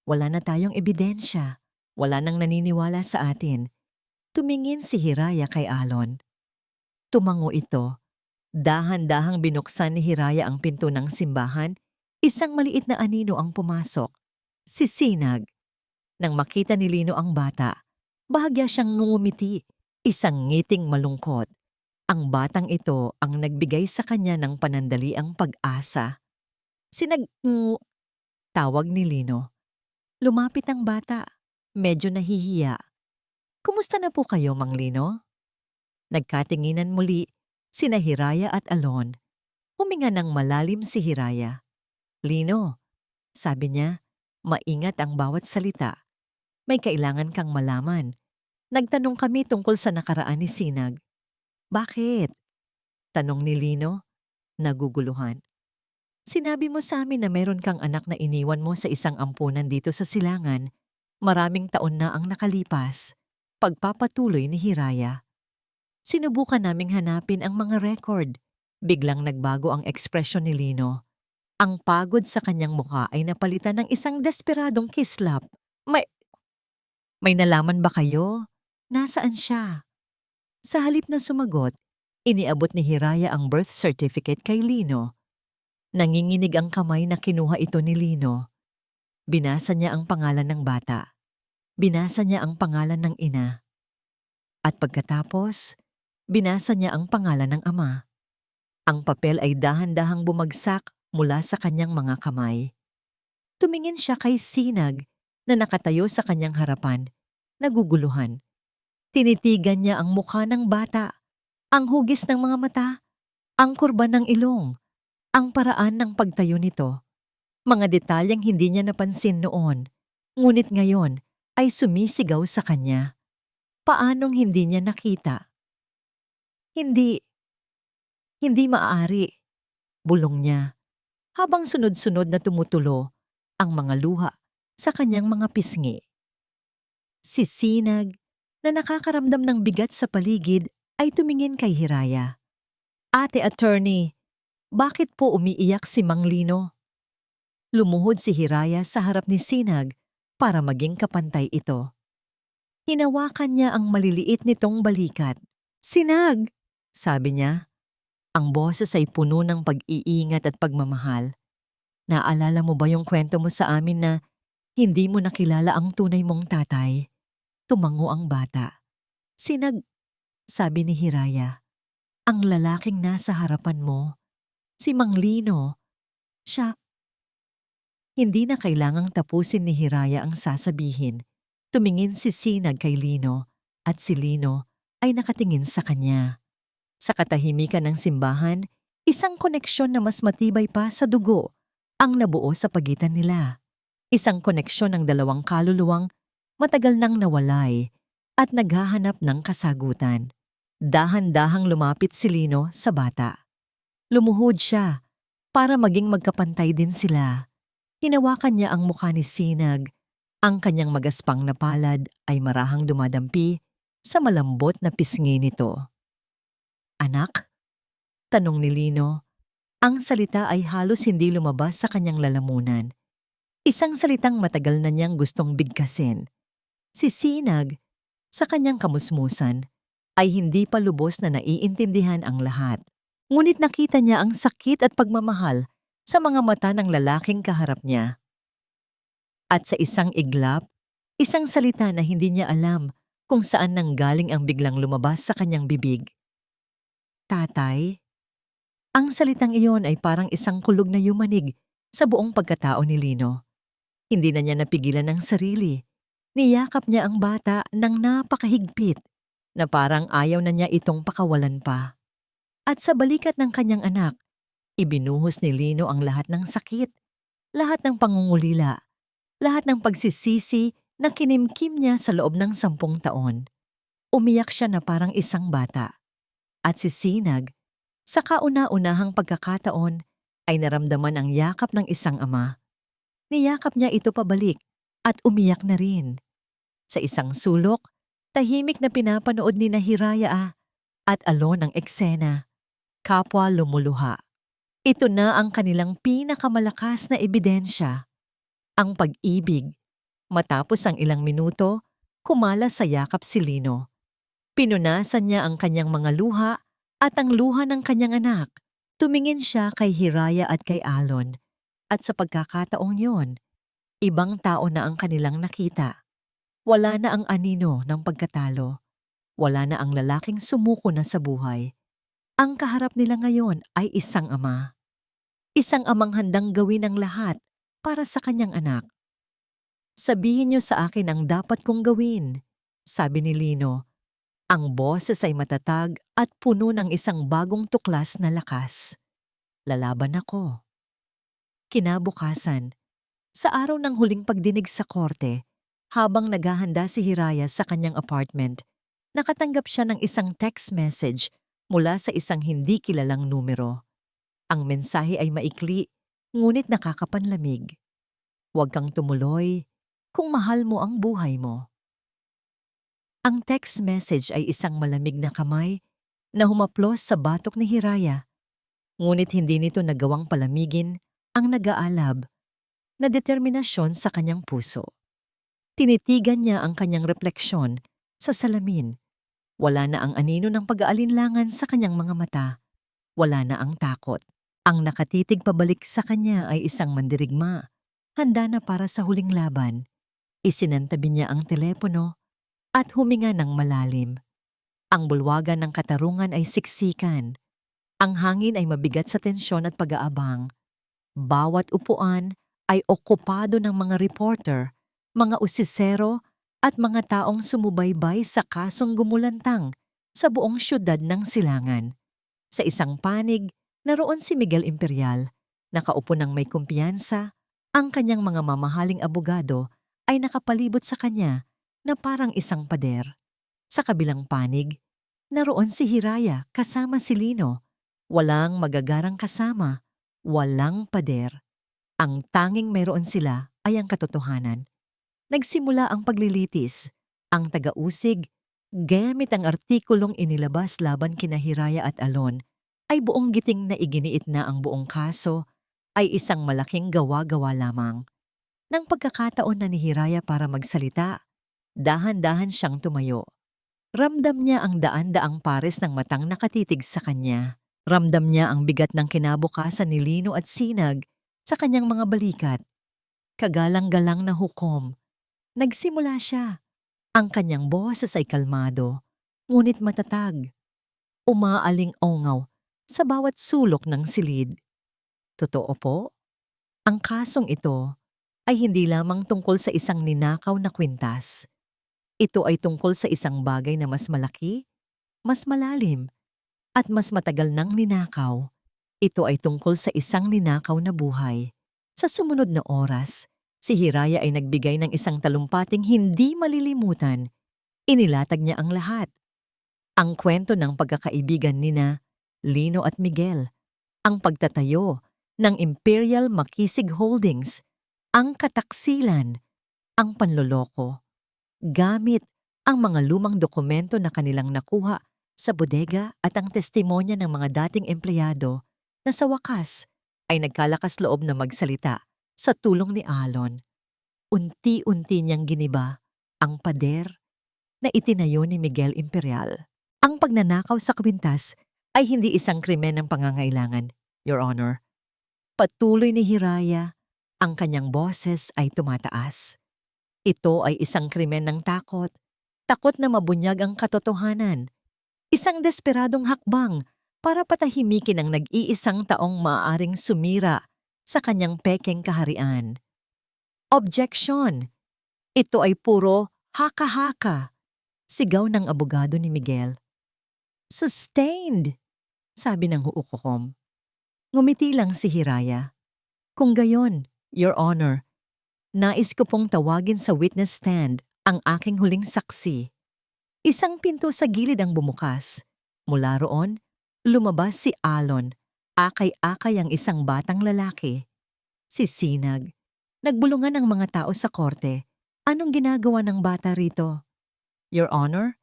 Wala na tayong ebidensya. Wala nang naniniwala sa atin. Tumingin si Hiraya kay Alon. Tumango ito. Dahan-dahang binuksan ni Hiraya ang pinto ng simbahan. Isang maliit na anino ang pumasok. Si Sinag. Nang makita ni Lino ang bata, bahagya siyang ngumiti. Isang ngiting malungkot. Ang batang ito ang nagbigay sa kanya ng panandaliang pag-asa. Tawag ni Lino. Lumapit ang bata. Medyo nahihiya. Kumusta na po kayo, Mang Lino? Nagkatinginan muli sina Hiraya at Alon. Huminga ng malalim si Hiraya. Lino, sabi niya, maingat ang bawat salita. May kailangan kang malaman. Nagtanong kami tungkol sa nakaraan ni Sinag. Bakit? Tanong ni Lino, naguguluhan. Sinabi mo sa amin na meron kang anak na iniwan mo sa isang ampunan dito sa Silangan. Maraming taon na ang nakalipas. Pagpapatuloy ni Hiraya. Sinubukan naming hanapin ang mga record. Biglang nagbago ang ekspresyon ni Lino. Ang pagod sa kanyang mukha ay napalitan ng isang desperadong kislap. May nalaman ba kayo? Nasaan siya? Sa halip na sumagot, iniabot ni Hiraya ang birth certificate kay Lino. Nanginginig ang kamay na kinuha ito ni Lino. Binasa niya ang pangalan ng bata. Binasa niya ang pangalan ng ina. At pagkatapos, binasa niya ang pangalan ng ama. Ang papel ay dahan-dahang bumagsak mula sa kanyang mga kamay. Tumingin siya kay Sinag na nakatayo sa kanyang harapan, naguguluhan. Tinitigan niya ang mukha ng bata, ang hugis ng mga mata, ang kurba ng ilong, ang paraan ng pagtayo nito. Mga detalyeng hindi niya napansin noon, ngunit ngayon ay sumisigaw sa kanya. Paanong hindi niya nakita? Hindi maaari, bulong niya, habang sunod-sunod na tumutulo ang mga luha sa kanyang mga pisngi. Si Sinag, na nakakaramdam ng bigat sa paligid, ay tumingin kay Hiraya. Ate attorney, bakit po umiiyak si Mang Lino? Lumuhod si Hiraya sa harap ni Sinag para maging kapantay ito. Hinawakan niya ang maliliit nitong balikat. Sinag, sabi niya. Ang boses ay puno ng pag-iingat at pagmamahal. Naalala mo ba yung kwento mo sa amin na hindi mo nakilala ang tunay mong tatay? Tumango ang bata. Sinag, sabi ni Hiraya. Ang lalaking nasa harapan mo, si Mang Lino, siya. Hindi na kailangang tapusin ni Hiraya ang sasabihin. Tumingin si Sinag kay Lino at si Lino ay nakatingin sa kanya. Sa katahimikan ng simbahan, isang koneksyon na mas matibay pa sa dugo ang nabuo sa pagitan nila. Isang koneksyon ng dalawang kaluluwang matagal nang nawalay at naghahanap ng kasagutan. Dahan-dahang lumapit si Lino sa bata. Lumuhod siya para maging magkapantay din sila. Hinawakan niya ang mukha ni Sinag. Ang kanyang magaspang na palad ay marahang dumadampi sa malambot na pisngi nito. Anak? Tanong ni Lino. Ang salita ay halos hindi lumabas sa kanyang lalamunan. Isang salitang matagal na niyang gustong bigkasin. Si Sinag, sa kanyang kamusmusan, ay hindi pa lubos na naiintindihan ang lahat. Ngunit nakita niya ang sakit at pagmamahal sa mga mata ng lalaking kaharap niya. At sa isang iglap, isang salita na hindi niya alam kung saan nanggaling ang biglang lumabas sa kanyang bibig. Tatay? Ang salitang iyon ay parang isang kulog na yumanig sa buong pagkatao ni Lino. Hindi na niya napigilan ang sarili. Niyakap niya ang bata ng napakahigpit na parang ayaw na niya itong pakawalan pa. At sa balikat ng kanyang anak, ibinuhos ni Lino ang lahat ng sakit, lahat ng pangungulila, lahat ng pagsisisi na kinimkim niya sa loob ng 10 taon. Umiyak siya na parang isang bata. At si Sinag, sa kauna-unahang pagkakataon, ay naramdaman ang yakap ng isang ama. Niyakap niya ito pabalik at umiyak na rin. Sa isang sulok, tahimik na pinapanood ni Hiraya at Alon ang eksena. Kapwa lumuluha. Ito na ang kanilang pinakamalakas na ebidensya. Ang pag-ibig. Matapos ang ilang minuto, kumala sa yakap si Lino. Pinunasan niya ang kanyang mga luha at ang luha ng kanyang anak. Tumingin siya kay Hiraya at kay Alon. At sa pagkakataong yon, ibang tao na ang kanilang nakita. Wala na ang anino ng pagkatalo. Wala na ang lalaking sumuko na sa buhay. Ang kaharap nila ngayon ay isang ama. Isang amang handang gawin ang lahat para sa kanyang anak. Sabihin niyo sa akin ang dapat kong gawin, sabi ni Lino. Ang boses ay matatag at puno ng isang bagong tuklas na lakas. Lalaban ako. Kinabukasan, sa araw ng huling pagdinig sa korte, habang naghahanda si Hiraya sa kanyang apartment, nakatanggap siya ng isang text message mula sa isang hindi kilalang numero. Ang mensahe ay maikli, ngunit nakakapanlamig. Huwag kang tumuloy kung mahal mo ang buhay mo. Ang text message ay isang malamig na kamay na humaplos sa batok ni Hiraya. Ngunit hindi nito nagawang palamigin ang nag-aalab na determinasyon sa kanyang puso. Tinitigan niya ang kanyang refleksyon sa salamin Wala na ang anino ng pag-aalinlangan sa kanyang mga mata. Wala na ang takot. Ang nakatitig pabalik sa kanya ay isang mandirigma. Handa na para sa huling laban. Isinantabi niya ang telepono at huminga ng malalim. Ang bulwagan ng katarungan ay siksikan. Ang hangin ay mabigat sa tensyon at pag-aabang. Bawat upuan ay okupado ng mga reporter, mga usisero at mga taong sumubaybay sa kasong gumulantang sa buong syudad ng Silangan. Sa isang panig, naroon si Miguel Imperial. Nakaupo ng may kumpiyansa, ang kanyang mga mamahaling abogado ay nakapalibot sa kanya na parang isang pader. Sa kabilang panig, naroon si Hiraya kasama si Lino. Walang magagarang kasama, walang pader. Ang tanging mayroon sila ay ang katotohanan. Nagsimula ang paglilitis. Ang taga-usig, gamit ang artikulong inilabas laban kina Hiraya at Alon, ay buong giting na iginiit na ang buong kaso ay isang malaking gawa-gawa lamang. Nang pagkakataon na ni Hiraya para magsalita, dahan-dahan siyang tumayo. Ramdam niya ang daan-daang pares ng matang nakatitig sa kanya. Ramdam niya ang bigat ng kinabukasan ni Lino at Sinag sa kanyang mga balikat. Kagalang-galang na hukom. Nagsimula siya. Ang kanyang boses ay kalmado, ngunit matatag. Umaaling-ongaw sa bawat sulok ng silid. Totoo po, ang kasong ito ay hindi lamang tungkol sa isang ninakaw na kwintas. Ito ay tungkol sa isang bagay na mas malaki, mas malalim, at mas matagal nang ninakaw. Ito ay tungkol sa isang ninakaw na buhay. Sa sumunod na oras, si Hiraya ay nagbigay ng isang talumpating hindi malilimutan. Inilatag niya ang lahat. Ang kwento ng pagkakaibigan nina Lino at Miguel, ang pagtatayo ng Imperial Makisig Holdings, ang kataksilan, ang panloloko, gamit ang mga lumang dokumento na kanilang nakuha sa bodega at ang testimonya ng mga dating empleyado na sa wakas ay nagkalakas loob na magsalita sa tulong ni Alon. Unti-unti niyang giniba ang pader na itinayo ni Miguel Imperial. Ang pagnanakaw sa kwintas ay hindi isang krimen ng pangangailangan, Your Honor. Patuloy ni Hiraya, ang kanyang boses ay tumataas. Ito ay isang krimen ng takot. Takot na mabunyag ang katotohanan. Isang desperadong hakbang para patahimikin ang nag-iisang taong maaaring sumira sa kanyang pekeng kaharian. Objection! Ito ay puro haka-haka. Sigaw ng abogado ni Miguel. Sustained! Sabi ng huukokom. Ngumiti lang si Hiraya. Kung gayon, Your Honor, nais ko pong tawagin sa witness stand ang aking huling saksi. Isang pinto sa gilid ang bumukas. Mula roon, lumabas si Alon. Akay-akay ang isang batang lalaki. Si Sinag. Nagbulungan ang mga tao sa korte. Anong ginagawa ng bata rito? Your Honor,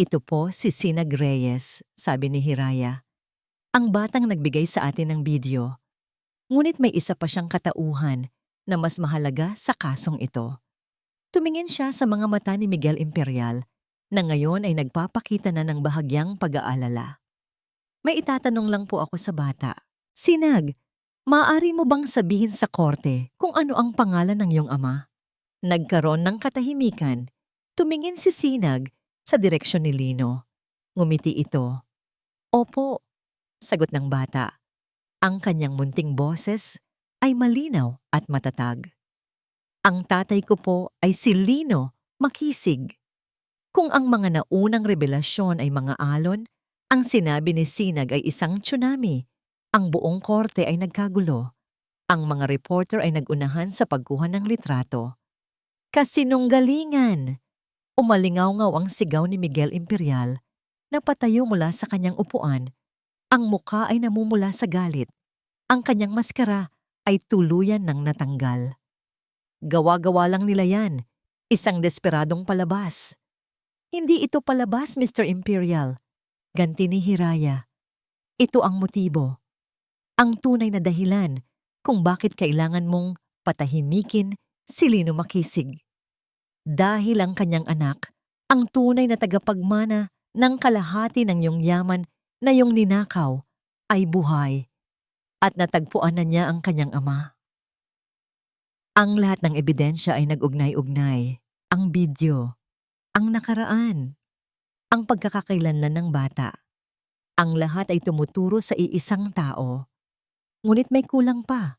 ito po si Sinag Reyes, sabi ni Hiraya. Ang batang nagbigay sa atin ng video. Ngunit may isa pa siyang katauhan na mas mahalaga sa kasong ito. Tumingin siya sa mga mata ni Miguel Imperial na ngayon ay nagpapakita na ng bahagyang pag-aalala. May itatanong lang po ako sa bata. Sinag, maaari mo bang sabihin sa korte kung ano ang pangalan ng iyong ama? Nagkaroon ng katahimikan. Tumingin si Sinag sa direksyon ni Lino. Ngumiti ito. Opo, sagot ng bata. Ang kanyang munting boses ay malinaw at matatag. Ang tatay ko po ay si Lino Makisig. Kung ang mga naunang revelasyon ay mga alon, ang sinabi ni Sinag ay isang tsunami. Ang buong korte ay nagkagulo. Ang mga reporter ay nagunahan sa pagkuha ng litrato. Kasinunggalingan! Umalingaw-ngaw ang sigaw ni Miguel Imperial na patayo mula sa kanyang upuan. Ang muka ay namumula sa galit. Ang kanyang maskara ay tuluyan ng natanggal. Gawa-gawa lang nila yan. Isang desperadong palabas. Hindi ito palabas, Mr. Imperial. Ganti ni Hiraya. Ito ang motibo. Ang tunay na dahilan kung bakit kailangan mong patahimikin si Lino Makisig. Dahil ang kanyang anak, ang tunay na tagapagmana ng kalahati ng iyong yaman na iyong ninakaw ay buhay at natagpuan na niya ang kanyang ama. Ang lahat ng ebidensya ay nag-ugnay-ugnay. Ang video, ang nakaraan, ang pagkakakailanlan ng bata. Ang lahat ay tumuturo sa iisang tao. Ngunit may kulang pa.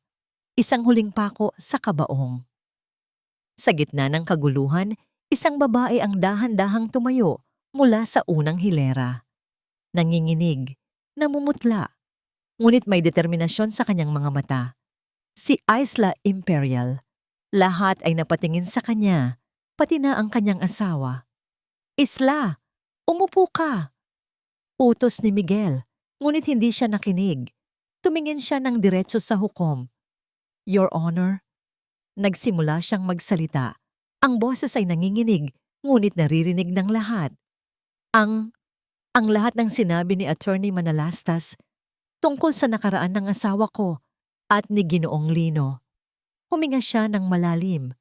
Isang huling pako sa kabaong. Sa gitna ng kaguluhan, isang babae ang dahan-dahang tumayo mula sa unang hilera. Nanginginig, namumutla, ngunit may determinasyon sa kanyang mga mata. Si Isla Imperial. Lahat ay napatingin sa kanya, pati na ang kanyang asawa. Isla, umupo ka! Utos ni Miguel, ngunit hindi siya nakinig. Tumingin siya ng diretso sa hukom. Your Honor, nagsimula siyang magsalita. Ang boses ay nanginginig, ngunit naririnig ng lahat. Ang lahat ng sinabi ni Attorney Manalastas tungkol sa nakaraan ng asawa ko at ni Ginoong Lino. Huminga siya ng malalim,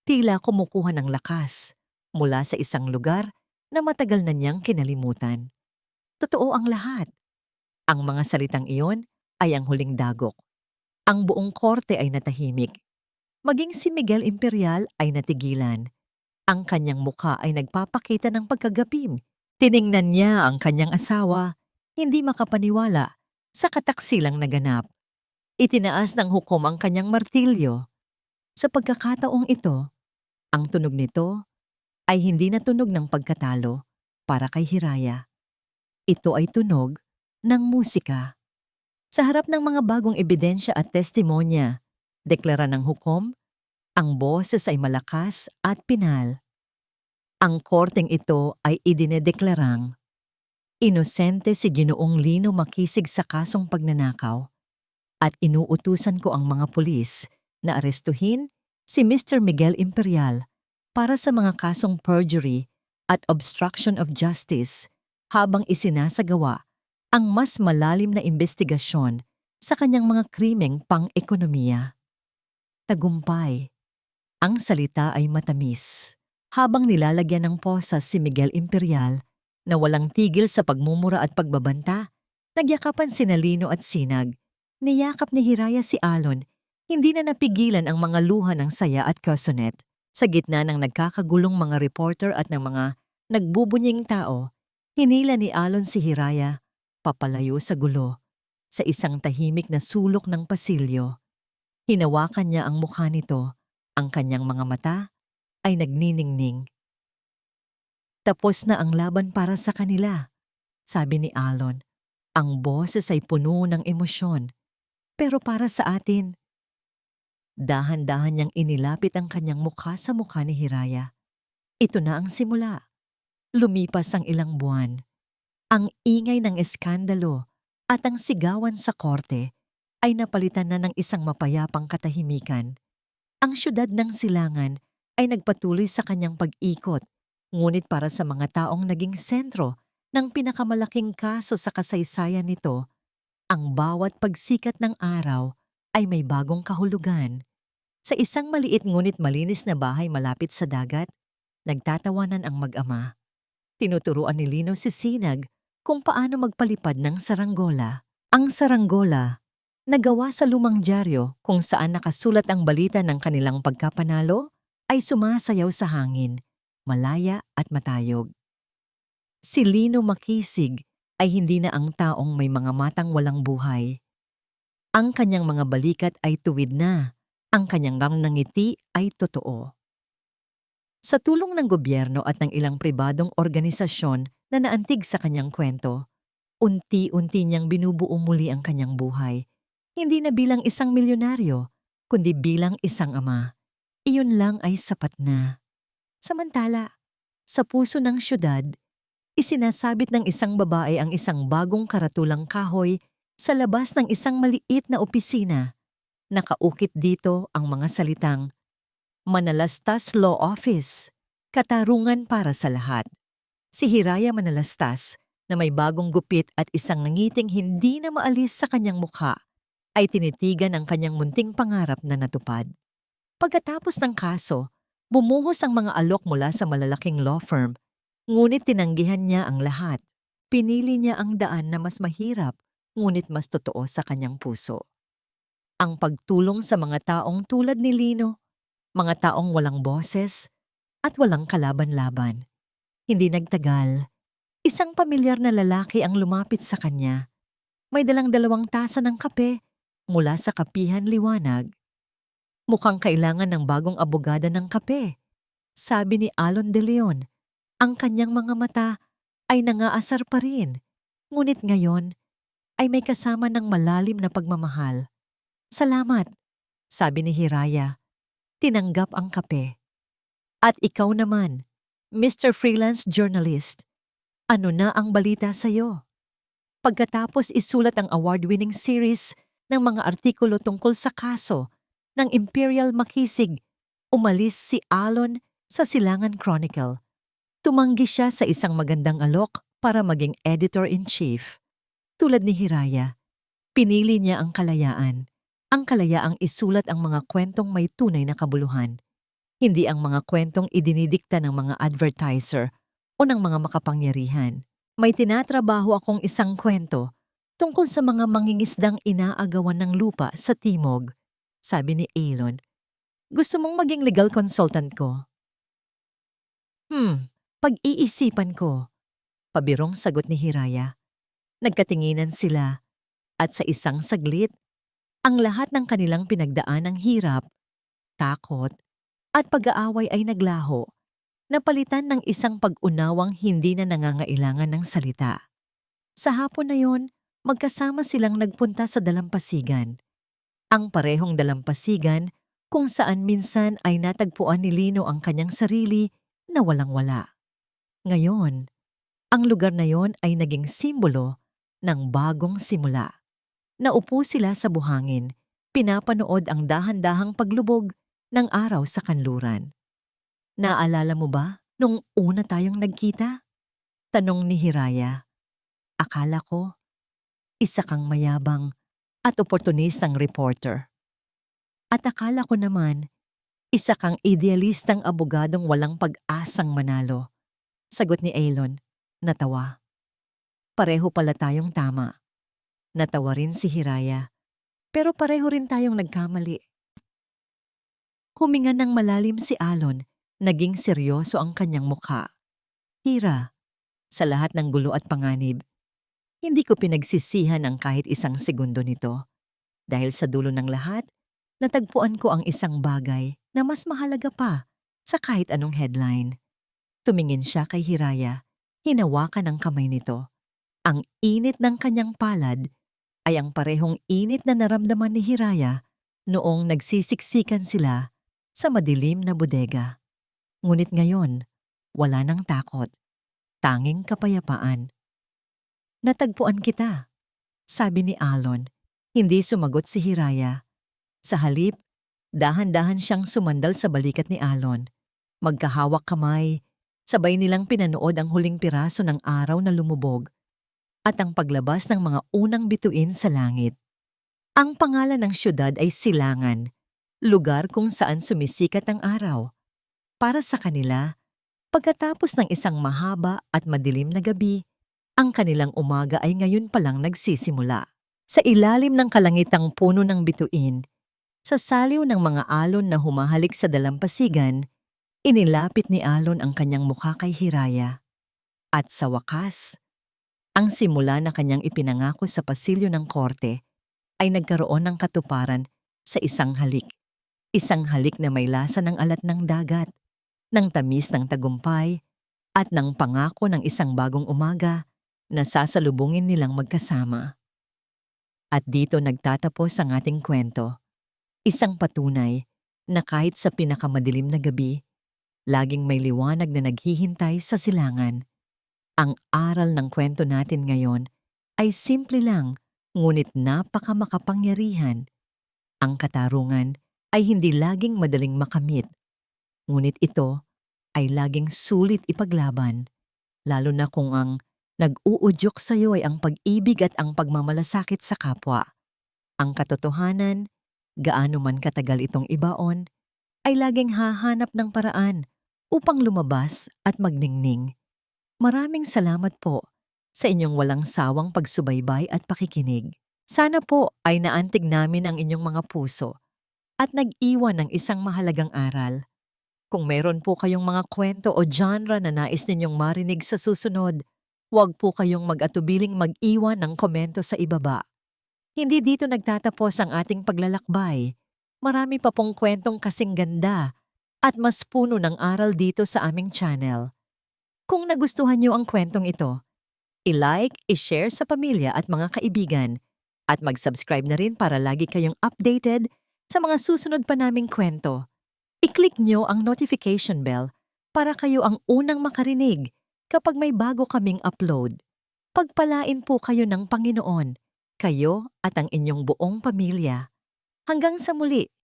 tila kumukuha ng lakas mula sa isang lugar na matagal na niyang kinalimutan. Totoo ang lahat. Ang mga salitang iyon ay ang huling dagok. Ang buong korte ay natahimik. Maging si Miguel Imperial ay natigilan. Ang kanyang mukha ay nagpapakita ng pagkagapim. Tiningnan niya ang kanyang asawa, hindi makapaniwala sa kataksilang naganap. Itinaas ng hukom ang kanyang martilyo. Sa pagkakataong ito, ang tunog nito ay hindi na tunog ng pagkatalo para kay Hiraya. Ito ay tunog ng musika. Sa harap ng mga bagong ebidensya at testimonya, deklara ng hukom, ang boses ay malakas at pinal. Ang korteng ito ay idinedeklarang inosente si Ginoong Lino Makisig sa kasong pagnanakaw at inuutusan ko ang mga pulis na arestuhin si Mr. Miguel Imperial para sa mga kasong perjury at obstruction of justice habang isinasagawa ang mas malalim na investigasyon sa kanyang mga krimeng pang-ekonomiya. Tagumpay. Ang salita ay matamis. Habang nilalagyan ng posas si Miguel Imperial na walang tigil sa pagmumura at pagbabanta, nagyakapan sina Lino at Sinag. Niyakap ni Hiraya si Alon, hindi na napigilan ang mga luha ng saya at kasonet. Sa gitna ng nagkakagulong mga reporter at ng mga nagbubunying tao, hinila ni Alon si Hiraya, papalayo sa gulo, sa isang tahimik na sulok ng pasilyo. Hinawakan niya ang mukha nito, ang kanyang mga mata ay nagniningning. Tapos na ang laban para sa kanila, sabi ni Alon. Ang boses ay puno ng emosyon. Pero para sa atin, dahan-dahan niyang inilapit ang kanyang mukha sa mukha ni Hiraya. Ito na ang simula. Lumipas ang ilang buwan. Ang ingay ng eskandalo at ang sigawan sa korte ay napalitan na ng isang mapayapang katahimikan. Ang syudad ng Silangan ay nagpatuloy sa kanyang pag-ikot, ngunit para sa mga taong naging sentro ng pinakamalaking kaso sa kasaysayan nito, ang bawat pagsikat ng araw ay may bagong kahulugan. Sa isang maliit ngunit malinis na bahay malapit sa dagat, nagtatawanan ang mag-ama. Tinuturuan ni Lino si Sinag kung paano magpalipad ng saranggola. Ang saranggola, nagawa sa lumang dyaryo kung saan nakasulat ang balita ng kanilang pagkapanalo, ay sumasayaw sa hangin, malaya at matayog. Si Lino Makisig ay hindi na ang taong may mga matang walang buhay. Ang kanyang mga balikat ay tuwid na, ang kanyang ngiti ay totoo. Sa tulong ng gobyerno at ng ilang pribadong organisasyon na naantig sa kanyang kwento, unti-unti niyang binubuo muli ang kanyang buhay. Hindi na bilang isang milyonaryo, kundi bilang isang ama. Iyon lang ay sapat na. Samantala, sa puso ng syudad, isinasabit ng isang babae ang isang bagong karatulang kahoy sa labas ng isang maliit na opisina. Nakaukit dito ang mga salitang, Manalastas Law Office, katarungan para sa lahat. Si Hiraya Manalastas, na may bagong gupit at isang nangiting hindi na maalis sa kanyang mukha, ay tinitigan ang kanyang munting pangarap na natupad. Pagkatapos ng kaso, bumuhos ang mga alok mula sa malalaking law firm. Ngunit tinanggihan niya ang lahat. Pinili niya ang daan na mas mahirap, ngunit mas totoo sa kanyang puso. Ang pagtulong sa mga taong tulad ni Lino, mga taong walang boses at walang kalaban-laban. Hindi nagtagal, isang pamilyar na lalaki ang lumapit sa kanya. May dalang 2 tasa ng kape mula sa Kapihan Liwanag. Mukhang kailangan ng bagong abogada ng kape, sabi ni Alon de Leon. Ang kanyang mga mata ay nangaasar pa rin, ngunit ngayon ay may kasama ng malalim na pagmamahal. Salamat, sabi ni Hiraya. Tinanggap ang kape. At ikaw naman, Mr. Freelance Journalist, ano na ang balita sa'yo? Pagkatapos isulat ang award-winning series ng mga artikulo tungkol sa kaso ng Imperial Makisig, umalis si Alon sa Silangan Chronicle. Tumanggi siya sa isang magandang alok para maging editor-in-chief. Tulad ni Hiraya, pinili niya ang kalayaang isulat ang mga kwentong may tunay na kabuluhan, hindi ang mga kwentong idinidikta ng mga advertiser o ng mga makapangyarihan. May tinatrabaho akong isang kwento tungkol sa mga mangingisdang inaagawan ng lupa sa Timog, sabi ni Alon. Gusto mong maging legal consultant ko? Pag-iisipan ko, pabirong sagot ni Hiraya. Nagkatinginan sila at sa isang saglit, ang lahat ng kanilang pinagdaan ng hirap, takot, at pag-aaway ay naglaho, napalitan ng isang pag-unawang hindi na nangangailangan ng salita. Sa hapon na yon, magkasama silang nagpunta sa dalampasigan. Ang parehong dalampasigan kung saan minsan ay natagpuan ni Lino ang kanyang sarili na walang-wala. Ngayon, ang lugar na yon ay naging simbolo ng bagong simula. Naupo sila sa buhangin, pinapanood ang dahan-dahang paglubog ng araw sa kanluran. Naalala mo ba nung una tayong nagkita? Tanong ni Hiraya. Akala ko, isa kang mayabang at oportunistang reporter. At akala ko naman, isa kang idealistang abogadong walang pag-asang manalo. Sagot ni Alon, natawa. Pareho pala tayong tama. Natawa rin si Hiraya, pero pareho rin tayong nagkamali. Huminga ng malalim si Alon, naging seryoso ang kanyang mukha. Hira, sa lahat ng gulo at panganib, hindi ko pinagsisihan ang kahit isang segundo nito. Dahil sa dulo ng lahat, natagpuan ko ang isang bagay na mas mahalaga pa sa kahit anong headline. Tumingin siya kay Hiraya, hinawakan ang kamay nito. Ang init ng kanyang palad ay ang parehong init na naramdaman ni Hiraya noong nagsisiksikan sila sa madilim na bodega. Ngunit ngayon, wala nang takot, tanging kapayapaan. Natagpuan kita, sabi ni Alon. Hindi sumagot si Hiraya. Sa halip, dahan-dahan siyang sumandal sa balikat ni Alon. Magkahawak kamay, sabay nilang pinanood ang huling piraso ng araw na lumubog at ang paglabas ng mga unang bituin sa langit. Ang pangalan ng syudad ay Silangan, lugar kung saan sumisikat ang araw. Para sa kanila, pagkatapos ng isang mahaba at madilim na gabi, ang kanilang umaga ay ngayon palang nagsisimula. Sa ilalim ng kalangitang puno ng bituin, sa saliw ng mga alon na humahalik sa dalampasigan, inilapit ni Alon ang kanyang mukha kay Hiraya. At sa wakas, ang simula na kanyang ipinangako sa pasilyo ng korte ay nagkaroon ng katuparan sa isang halik. Isang halik na may lasa ng alat ng dagat, ng tamis ng tagumpay, at ng pangako ng isang bagong umaga na sasalubungin nilang magkasama. At dito nagtatapos ang ating kwento. Isang patunay na kahit sa pinakamadilim na gabi, laging may liwanag na naghihintay sa silangan. Ang aral ng kwento natin ngayon ay simple lang, ngunit napakamakapangyarihan. Ang katarungan ay hindi laging madaling makamit, ngunit ito ay laging sulit ipaglaban, lalo na kung ang nag-uudyok sa iyo ay ang pag-ibig at ang pagmamalasakit sa kapwa. Ang katotohanan, gaano man katagal itong ibaon, ay laging hahanap ng paraan upang lumabas at magningning. Maraming salamat po sa inyong walang sawang pagsubaybay at pakikinig. Sana po ay naantig namin ang inyong mga puso at nag-iwan ng isang mahalagang aral. Kung meron po kayong mga kwento o genre na nais ninyong marinig sa susunod, huwag po kayong mag-atubiling mag-iwan ng komento sa ibaba. Hindi dito nagtatapos ang ating paglalakbay. Marami pa pong kwentong kasing ganda at mas puno ng aral dito sa aming channel. Kung nagustuhan niyo ang kwentong ito, i-like, i-share sa pamilya at mga kaibigan at mag-subscribe na rin para lagi kayong updated sa mga susunod pa naming kwento. I-click nyo ang notification bell para kayo ang unang makarinig kapag may bago kaming upload. Pagpalain po kayo ng Panginoon, kayo at ang inyong buong pamilya. Hanggang sa muli!